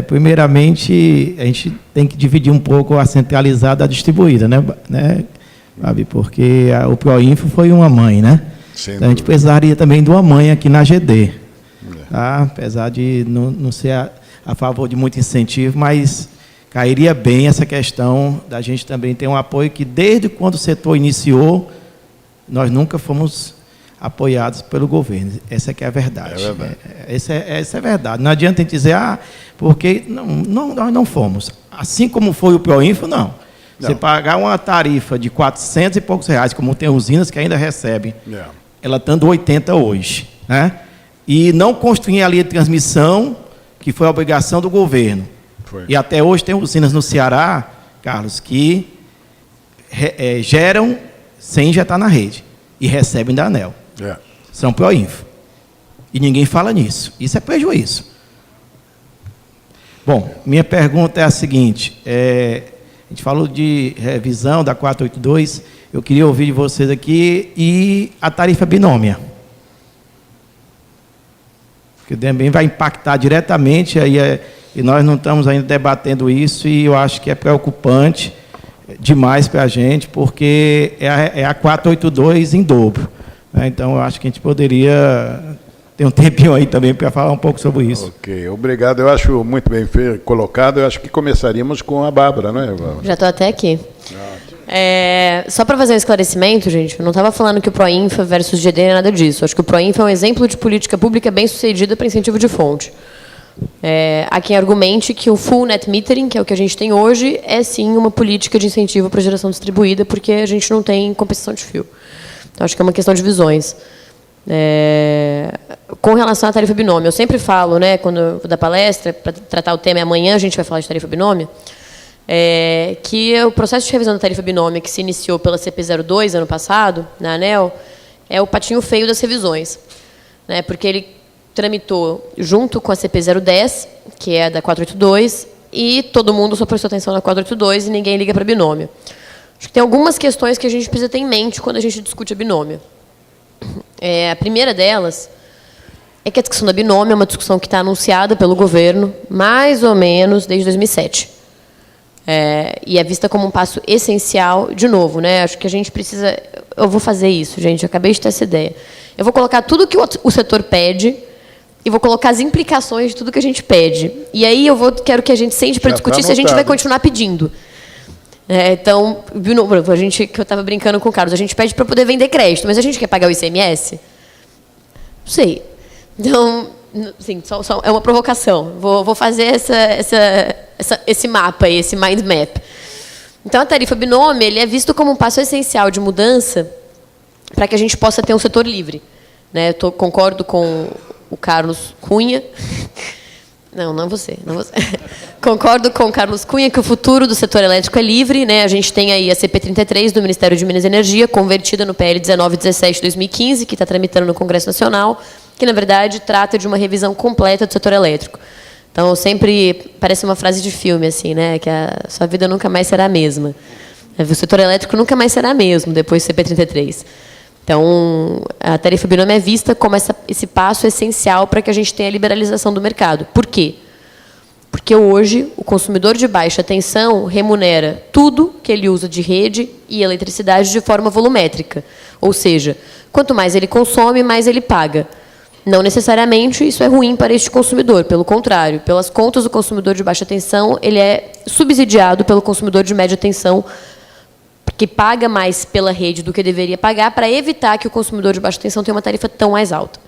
Primeiramente, a gente tem que dividir um pouco a centralizada da distribuída, né, Fabi? Porque o Proinfo foi uma mãe, né? Então, a gente precisaria também de uma mãe aqui na GD. Tá? Apesar de não ser a favor de muito incentivo, mas cairia bem essa questão da gente também ter um apoio que, desde quando o setor iniciou, nós nunca fomos apoiados pelo governo. Essa é a verdade. É verdade. Essa é a verdade. Não adianta a gente dizer, porque nós não fomos. Assim como foi o Proinfo, não. Você pagar uma tarifa de 400 e poucos reais, como tem usinas que ainda recebem, ela estando 80 hoje, né? E não construir a linha de transmissão, que foi a obrigação do governo. E até hoje tem usinas no Ceará, Carlos, que geram sem injetar na rede e recebem da ANEEL. São Proinfo. E ninguém fala nisso. Isso é prejuízo. Bom, minha pergunta é a seguinte. A gente falou de revisão da 482. Eu queria ouvir de vocês aqui e a tarifa binômia. Que também vai impactar diretamente aí. E nós não estamos ainda debatendo isso, e eu acho que é preocupante demais para a gente, porque é a 482 em dobro. Né? Então, eu acho que a gente poderia tem um tempinho aí também para falar um pouco sobre isso. Ok, obrigado. Eu acho muito bem colocado. Eu acho que começaríamos com a Bárbara, não é, Bárbara? Já estou até aqui. Só para fazer um esclarecimento, gente, eu não estava falando que o Proinfa versus GD é nada disso. Acho que o Proinfa é um exemplo de política pública bem sucedida para incentivo de fonte. Há quem argumente que o full net metering, que é o que a gente tem hoje, é sim uma política de incentivo para geração distribuída, porque a gente não tem compensação de fio. Então, acho que é uma questão de visões. Com relação à tarifa binômio, eu sempre falo, né, quando eu vou dar palestra, para tratar o tema, e amanhã a gente vai falar de tarifa binômio, que o processo de revisão da tarifa binômio, que se iniciou pela CP02 ano passado, na ANEEL, é o patinho feio das revisões, né, porque ele tramitou junto com a CP010, que é a da 482, e todo mundo só prestou atenção na 482 e ninguém liga para binômio. Acho que tem algumas questões que a gente precisa ter em mente quando a gente discute a binômio. A primeira delas é que a discussão da binômio é uma discussão que está anunciada pelo governo, mais ou menos, desde 2007. E é vista como um passo essencial, de novo, né? Acho que a gente precisa... Eu vou fazer isso, gente, eu acabei de ter essa ideia. Eu vou colocar tudo que o setor pede e vou colocar as implicações de tudo que a gente pede. E aí quero que a gente sente para discutir se a gente vai continuar pedindo. Então, que eu estava brincando com o Carlos, a gente pede para poder vender crédito, mas a gente quer pagar o ICMS? Não sei. Então, assim, só é uma provocação. Vou fazer esse mapa, esse mind map. Então, a tarifa binômio ele é visto como um passo essencial de mudança para que a gente possa ter um setor livre. Né? Eu concordo com o Carlos Cunha. Não você. Concordo com o Carlos Cunha que o futuro do setor elétrico é livre, né? A gente tem aí a CP33 do Ministério de Minas e Energia, convertida no PL 1917 de 2015, que está tramitando no Congresso Nacional, que, na verdade, trata de uma revisão completa do setor elétrico. Então, sempre parece uma frase de filme, assim, né? Que a sua vida nunca mais será a mesma. O setor elétrico nunca mais será mesmo depois do CP33. Então, a tarifa binômio é vista como esse passo essencial para que a gente tenha a liberalização do mercado. Por quê? Porque hoje o consumidor de baixa tensão remunera tudo que ele usa de rede e eletricidade de forma volumétrica. Ou seja, quanto mais ele consome, mais ele paga. Não necessariamente isso é ruim para este consumidor. Pelo contrário, pelas contas do consumidor de baixa tensão, ele é subsidiado pelo consumidor de média tensão, que paga mais pela rede do que deveria pagar, para evitar que o consumidor de baixa tensão tenha uma tarifa tão mais alta.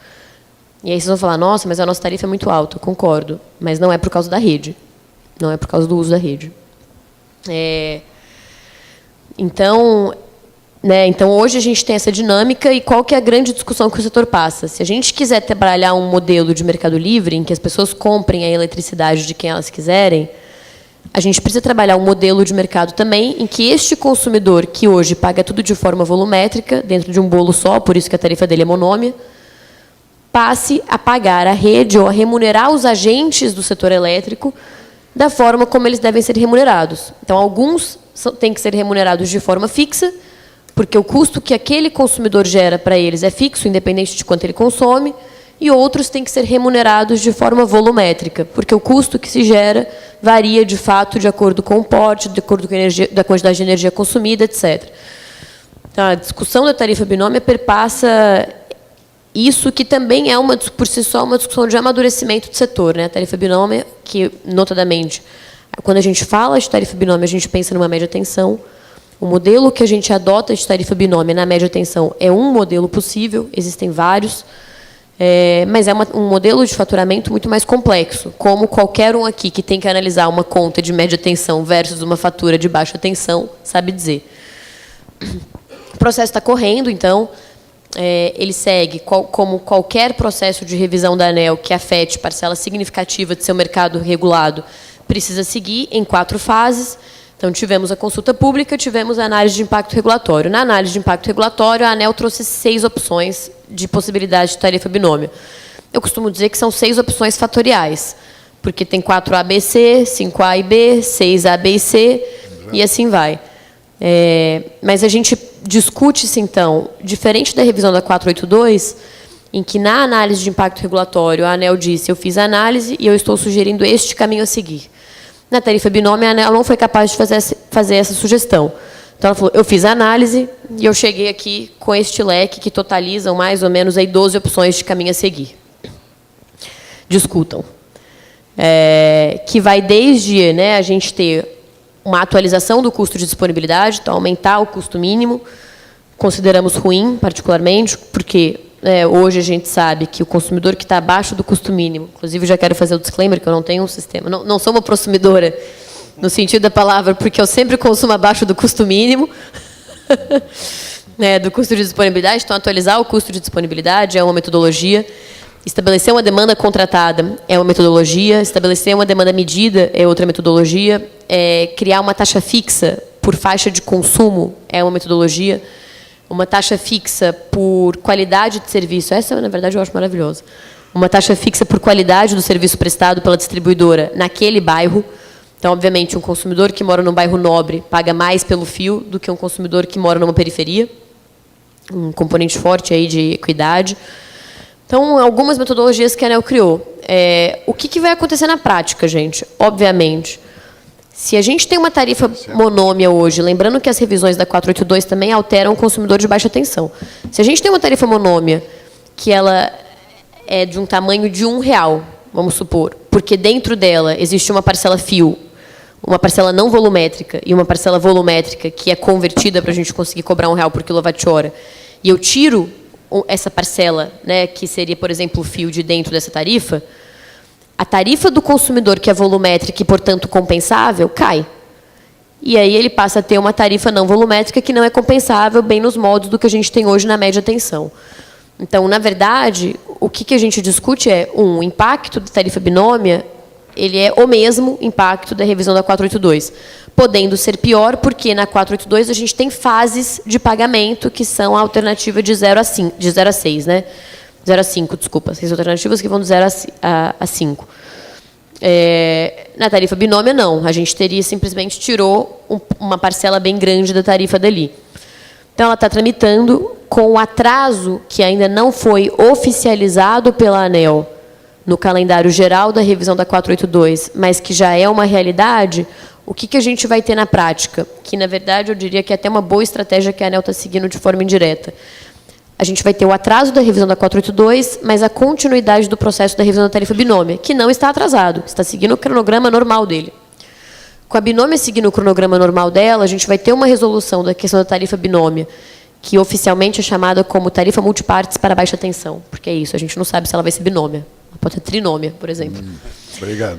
E aí vocês vão falar, nossa, mas a nossa tarifa é muito alta. Eu concordo, mas não é por causa da rede. Não é por causa do uso da rede. Então, hoje a gente tem essa dinâmica, e qual que é a grande discussão que o setor passa? Se a gente quiser trabalhar um modelo de mercado livre, em que as pessoas comprem a eletricidade de quem elas quiserem, a gente precisa trabalhar um modelo de mercado também em que este consumidor, que hoje paga tudo de forma volumétrica, dentro de um bolo só, por isso que a tarifa dele é monômia, passe a pagar a rede ou a remunerar os agentes do setor elétrico da forma como eles devem ser remunerados. Então, alguns têm que ser remunerados de forma fixa, porque o custo que aquele consumidor gera para eles é fixo, independente de quanto ele consome, e outros têm que ser remunerados de forma volumétrica, porque o custo que se gera varia, de fato, de acordo com o porte, de acordo com a quantidade de energia consumida, etc. Então, a discussão da tarifa binômia perpassa isso, que também é, por si só, uma discussão de amadurecimento do setor. Né? A tarifa binômia, que, notadamente, quando a gente fala de tarifa binômia, a gente pensa numa média tensão. O modelo que a gente adota de tarifa binômia na média tensão é um modelo possível, existem vários, mas é um modelo de faturamento muito mais complexo, como qualquer um aqui que tem que analisar uma conta de média tensão versus uma fatura de baixa tensão sabe dizer. O processo está correndo, então, ele segue, como qualquer processo de revisão da ANEEL que afete parcela significativa de seu mercado regulado, precisa seguir em 4 fases. Então, tivemos a consulta pública, tivemos a análise de impacto regulatório. Na análise de impacto regulatório, a ANEEL trouxe 6 opções de possibilidade de tarifa binômio. Eu costumo dizer que são 6 opções fatoriais, porque tem 4A, B, C, 5A e B, 6A, B e C, e assim vai. Mas a gente discute-se, então, diferente da revisão da 482, em que, na análise de impacto regulatório, a ANEEL disse, eu fiz a análise e eu estou sugerindo este caminho a seguir. Na tarifa binômio, a ANEEL não foi capaz de fazer essa sugestão. Então, ela falou, eu fiz a análise e eu cheguei aqui com este leque que totalizam mais ou menos aí 12 opções de caminho a seguir. discutam. Que vai desde, né, a gente ter uma atualização do custo de disponibilidade, então aumentar o custo mínimo, consideramos ruim, particularmente, porque hoje a gente sabe que o consumidor que está abaixo do custo mínimo, inclusive já quero fazer o disclaimer que eu não tenho um sistema, não sou uma prosumidora no sentido da palavra, porque eu sempre consumo abaixo do custo mínimo, do custo de disponibilidade, então atualizar o custo de disponibilidade é uma metodologia, estabelecer uma demanda contratada é uma metodologia, estabelecer uma demanda medida é outra metodologia, criar uma taxa fixa por faixa de consumo é uma metodologia, uma taxa fixa por qualidade de serviço, essa, na verdade, eu acho maravilhosa, uma taxa fixa por qualidade do serviço prestado pela distribuidora naquele bairro. Então, obviamente, um consumidor que mora num bairro nobre paga mais pelo fio do que um consumidor que mora numa periferia, um componente forte aí de equidade. Então, algumas metodologias que a ANEEL criou. O que vai acontecer na prática, gente? Obviamente, se a gente tem uma tarifa monômia hoje, lembrando que as revisões da 482 também alteram o consumidor de baixa tensão. Se a gente tem uma tarifa monômia que ela é de um tamanho de R$1, vamos supor, porque dentro dela existe uma parcela fio, uma parcela não volumétrica e uma parcela volumétrica que é convertida para a gente conseguir cobrar R$1 por quilowatt-hora, e eu tiro essa parcela, né, que seria, por exemplo, o fio de dentro dessa tarifa, a tarifa do consumidor, que é volumétrica e, portanto, compensável, cai. E aí ele passa a ter uma tarifa não volumétrica que não é compensável, bem nos moldes do que a gente tem hoje na média tensão. Então, na verdade, o que a gente discute é, o impacto da tarifa binômia, ele é o mesmo impacto da revisão da 482, podendo ser pior, porque na 482 a gente tem fases de pagamento que são a alternativa de 0 a 5, de 0 a 6, né? 0 a 5, desculpa, 6 alternativas que vão de 0 a 5. Na tarifa binômia, não. A gente simplesmente tirou uma parcela bem grande da tarifa dali. Então, ela está tramitando com o atraso que ainda não foi oficializado pela ANEEL no calendário geral da revisão da 482, mas que já é uma realidade. O que a gente vai ter na prática? Que, na verdade, eu diria que é até uma boa estratégia que a ANEEL está seguindo de forma indireta. A gente vai ter o atraso da revisão da 482, mas a continuidade do processo da revisão da tarifa binômia, que não está atrasado, está seguindo o cronograma normal dele. Com a binômia seguindo o cronograma normal dela, a gente vai ter uma resolução da questão da tarifa binômia, que oficialmente é chamada como tarifa multipartes para baixa tensão, porque é isso, a gente não sabe se ela vai ser binômia. Ela pode ser trinômia, por exemplo. Obrigado.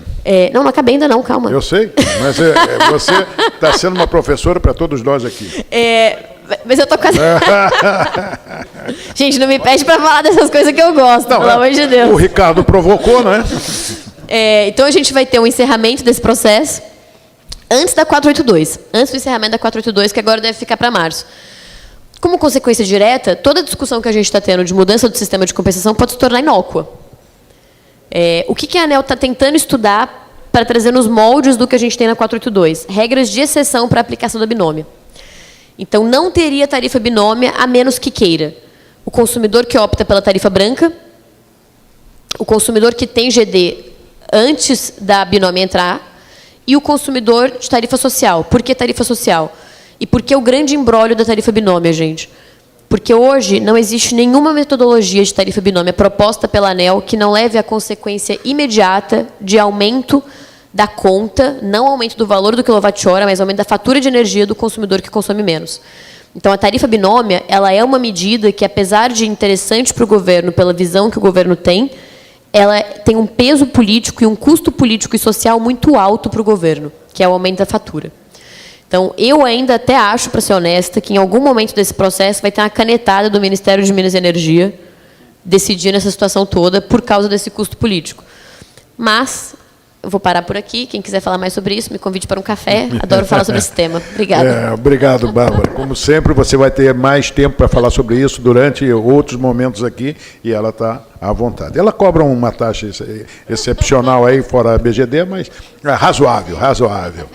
Não acabei ainda não, calma. Eu sei, mas você está sendo uma professora para todos nós aqui. Mas eu tô quase... Gente, não me pede para falar dessas coisas que eu gosto, pelo amor de Deus. O Ricardo provocou, né? Então, a gente vai ter um encerramento desse processo antes da 482. Antes do encerramento da 482, que agora deve ficar para março. Como consequência direta, toda a discussão que a gente está tendo de mudança do sistema de compensação pode se tornar inócua. O que a ANEEL está tentando estudar para trazer nos moldes do que a gente tem na 482? Regras de exceção para a aplicação da binômia. Então, não teria tarifa binômia a menos que queira. O consumidor que opta pela tarifa branca, o consumidor que tem GD antes da binômia entrar e o consumidor de tarifa social. Por que tarifa social? E por que o grande imbróglio da tarifa binômia, gente? Porque hoje não existe nenhuma metodologia de tarifa binômia proposta pela ANEEL que não leve à consequência imediata de aumento da conta, não aumento do valor do quilowatt-hora, mas aumento da fatura de energia do consumidor que consome menos. Então, a tarifa binômia, ela é uma medida que, apesar de interessante para o governo, pela visão que o governo tem, ela tem um peso político e um custo político e social muito alto para o governo, que é o aumento da fatura. Então, eu ainda até acho, para ser honesta, que em algum momento desse processo vai ter uma canetada do Ministério de Minas e Energia decidir nessa situação toda por causa desse custo político. Mas eu vou parar por aqui. Quem quiser falar mais sobre isso, me convide para um café. Adoro falar sobre esse tema. Obrigada. Obrigado, Bárbara. Como sempre, você vai ter mais tempo para falar sobre isso durante outros momentos aqui, e ela está à vontade. Ela cobra uma taxa excepcional aí, fora a BGD, mas é razoável, razoável.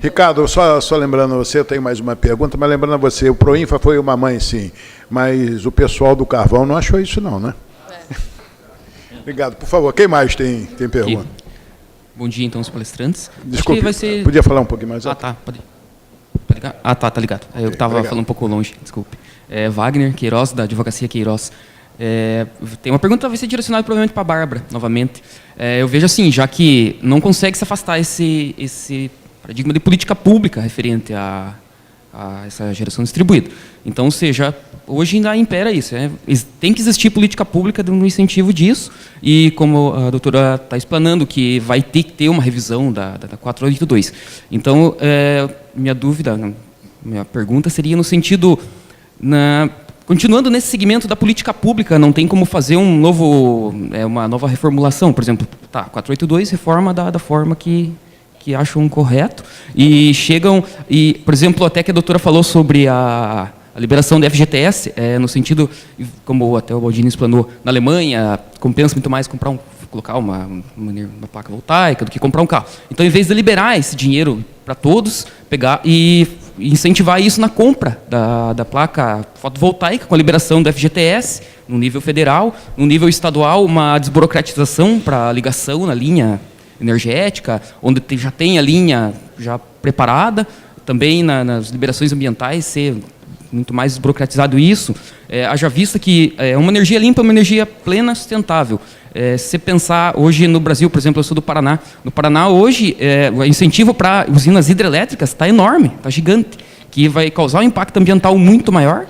Ricardo, só lembrando você, eu tenho mais uma pergunta, mas lembrando a você, o Proinfa foi uma mãe, sim, mas o pessoal do Carvão não achou isso não, né? Obrigado. Por favor, quem mais tem pergunta? Aqui. Bom dia, então, os palestrantes. Desculpe, vai ser... podia falar um pouquinho mais alto? Tá, pode. Tá ligado. Eu estava falando um pouco longe, desculpe. Wagner Queiroz, da Advocacia Queiroz. Tem uma pergunta, talvez ser direcionada provavelmente para a Bárbara, novamente. Eu vejo assim, já que não consegue se afastar esse paradigma de política pública referente a essa geração distribuída. Então, ou seja, hoje ainda impera isso. Tem que existir política pública no incentivo disso, e como a doutora está explanando, que vai ter que ter uma revisão da 482. Então, minha dúvida, minha pergunta seria no sentido, continuando nesse segmento da política pública, não tem como fazer uma nova reformulação? Por exemplo, 482 reforma da forma que acham correto, e chegam, por exemplo, até que a doutora falou sobre a liberação do FGTS, no sentido, como até o Baldini explanou, na Alemanha compensa muito mais colocar uma placa voltaica do que comprar um carro. Então, em vez de liberar esse dinheiro para todos, pegar e incentivar isso na compra da placa fotovoltaica, com a liberação do FGTS, no nível federal, no nível estadual, uma desburocratização para a ligação na linha energética, onde já tem a linha já preparada, também nas liberações ambientais ser muito mais desburocratizado isso, haja vista que uma energia limpa é uma energia plena, sustentável. Se pensar hoje no Brasil, por exemplo, eu sou do Paraná. No Paraná, hoje, o incentivo para usinas hidrelétricas está enorme, está gigante, que vai causar um impacto ambiental muito maior,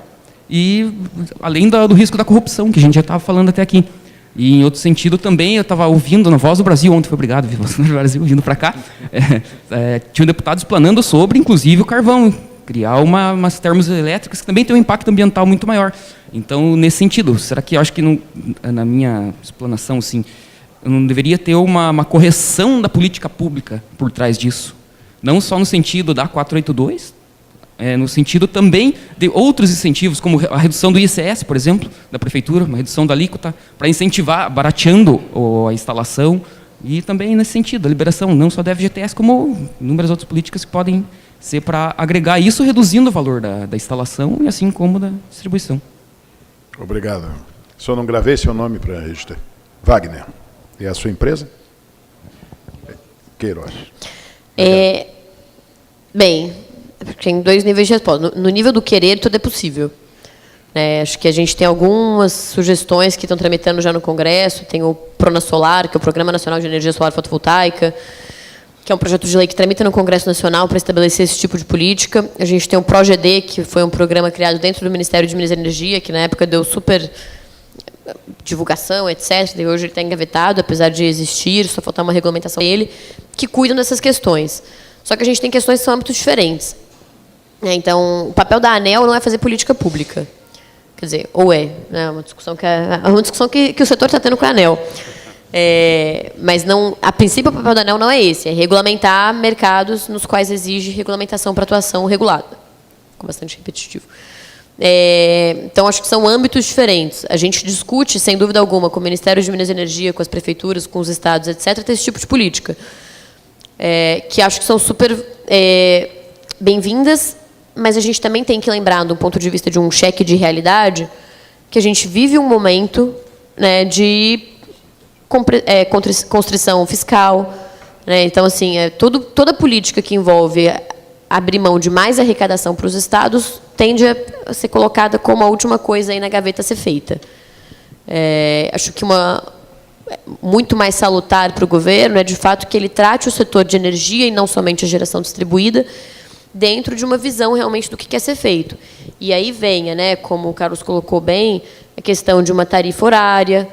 e além do risco da corrupção, que a gente já estava falando até aqui. E, em outro sentido, também, eu estava ouvindo na Voz do Brasil ontem, foi obrigado, Voz do Brasil, vindo para cá, tinha um deputado explanando sobre, inclusive, o carvão, criar umas termoelétricas que também tem um impacto ambiental muito maior. Então, nesse sentido, será que eu acho que, na minha explanação, assim, não deveria ter uma correção da política pública por trás disso? Não só no sentido da 482, no sentido também de outros incentivos, como a redução do ICS, por exemplo, da prefeitura, uma redução da alíquota, para incentivar, barateando a instalação, e também nesse sentido, a liberação não só da FGTS, como inúmeras outras políticas que podem ser para agregar isso, reduzindo o valor da instalação, e assim como da distribuição. Obrigado. Só não gravei seu nome para registrar. Wagner, é a sua empresa? Queiroz. Bem, tem dois níveis de resposta. No nível do querer, tudo é possível. Acho que a gente tem algumas sugestões que estão tramitando já no Congresso. Tem o Prona Solar, que é o Programa Nacional de Energia Solar Fotovoltaica, que é um projeto de lei que tramita no Congresso Nacional para estabelecer esse tipo de política. A gente tem o ProGD, que foi um programa criado dentro do Ministério de Minas e Energia, que na época deu super divulgação, etc. E hoje ele está engavetado, apesar de existir, só faltar uma regulamentação dele, que cuidam dessas questões. Só que a gente tem questões que são âmbitos diferentes. Então, o papel da ANEEL não é fazer política pública. Quer dizer, ou é uma discussão que o setor está tendo com a ANEEL. Mas, não, a princípio, o papel da ANEEL não é esse, é regulamentar mercados nos quais exige regulamentação para atuação regulada. Ficou bastante repetitivo. Então, acho que são âmbitos diferentes. A gente discute, sem dúvida alguma, com o Ministério de Minas e Energia, com as prefeituras, com os estados, etc., esse tipo de política, que acho que são super bem-vindas, mas a gente também tem que lembrar, do ponto de vista de um cheque de realidade, que a gente vive um momento de constrição fiscal. Então, assim, toda política que envolve abrir mão de mais arrecadação para os estados tende a ser colocada como a última coisa aí na gaveta a ser feita. Acho que muito mais salutar para o governo é, de fato, que ele trate o setor de energia, e não somente a geração distribuída, dentro de uma visão realmente do que quer ser feito. E aí venha, como o Carlos colocou bem, a questão de uma tarifa horária,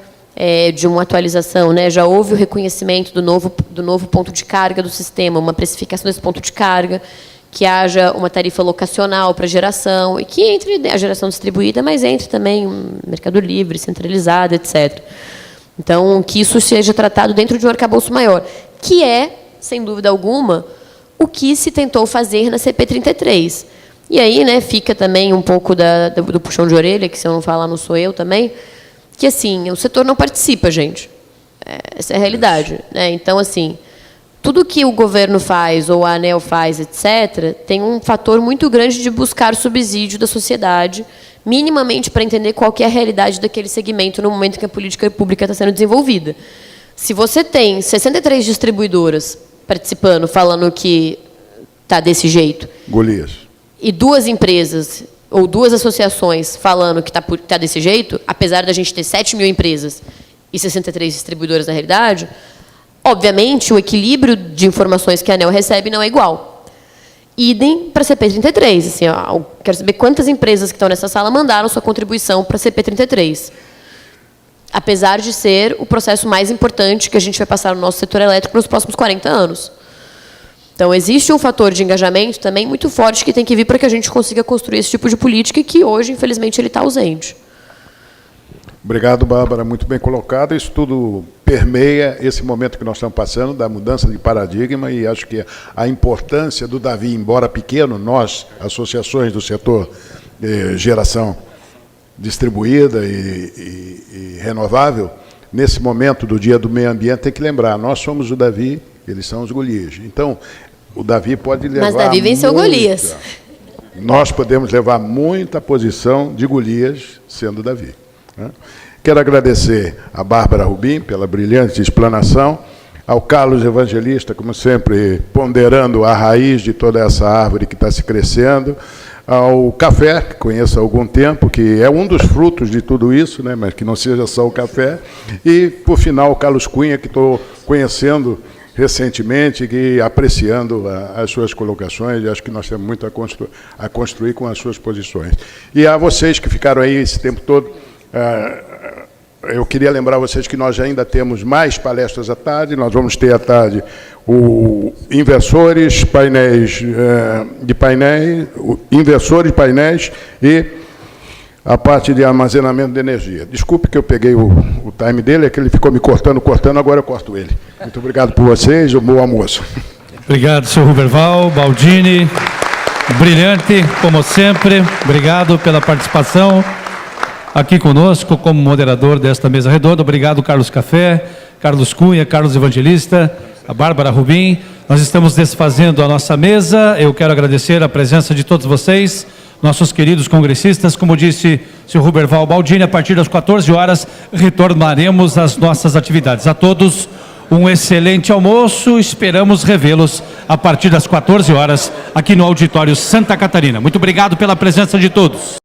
de uma atualização. Já houve o reconhecimento do novo ponto de carga do sistema, uma precificação desse ponto de carga, que haja uma tarifa locacional para geração, e que entre a geração distribuída, mas entre também um mercado livre, centralizado, etc. Então, que isso seja tratado dentro de um arcabouço maior, que é, sem dúvida alguma, o que se tentou fazer na CP33. E aí, fica também um pouco do puxão de orelha, que se eu não falar não sou eu também, que, assim, o setor não participa, gente. Essa é a realidade. Então, assim, tudo que o governo faz, ou a ANEEL faz, etc., tem um fator muito grande de buscar subsídio da sociedade, minimamente para entender qual que é a realidade daquele segmento no momento que a política pública está sendo desenvolvida. Se você tem 63 distribuidoras participando, falando que está desse jeito, Golias, e 2 empresas ou 2 associações falando que tá desse jeito, apesar da gente ter 7 mil empresas e 63 distribuidoras na realidade, obviamente o equilíbrio de informações que a ANEEL recebe não é igual. Idem para a CP33. Assim, ó, quero saber quantas empresas que estão nessa sala mandaram sua contribuição para a CP33. Apesar de ser o processo mais importante que a gente vai passar no nosso setor elétrico nos próximos 40 anos. Então, existe um fator de engajamento também muito forte que tem que vir para que a gente consiga construir esse tipo de política e que hoje, infelizmente, ele está ausente. Obrigado, Bárbara. Muito bem colocado. Isso tudo permeia esse momento que nós estamos passando, da mudança de paradigma, e acho que a importância do Davi, embora pequeno, nós, associações do setor de geração distribuída e renovável, nesse momento do Dia do Meio Ambiente, tem que lembrar, nós somos o Davi, eles são os Golias. Então, o Davi pode levar... Mas Davi venceu Golias. Nós podemos levar muita posição de Golias sendo Davi. Né? Quero agradecer a Bárbara Rubim pela brilhante explanação, ao Carlos Evangelista, como sempre, ponderando a raiz de toda essa árvore que está se crescendo, ao café, que conheço há algum tempo, que é um dos frutos de tudo isso, né, mas que não seja só o café, e, por final, o Carlos Cunha, que estou conhecendo recentemente e apreciando as suas colocações, e acho que nós temos muito a construir com as suas posições. E a vocês que ficaram aí esse tempo todo, eu queria lembrar vocês que nós ainda temos mais palestras à tarde. Nós vamos ter à tarde inversores, painéis inversores, painéis e a parte de armazenamento de energia. Desculpe que eu peguei o time dele, é que ele ficou me cortando, agora eu corto ele. Muito obrigado por vocês, um bom almoço. Obrigado, senhor Ruberval, Baldini, brilhante, como sempre. Obrigado pela participação aqui conosco como moderador desta mesa redonda. Obrigado, Carlos Café, Carlos Cunha, Carlos Evangelista, a Bárbara Rubim. Nós estamos desfazendo a nossa mesa. Eu quero agradecer a presença de todos vocês, nossos queridos congressistas. Como disse o senhor Ruberval Baldini, a partir das 14 horas retornaremos às nossas atividades. A todos um excelente almoço. Esperamos revê-los a partir das 14 horas aqui no Auditório Santa Catarina. Muito obrigado pela presença de todos.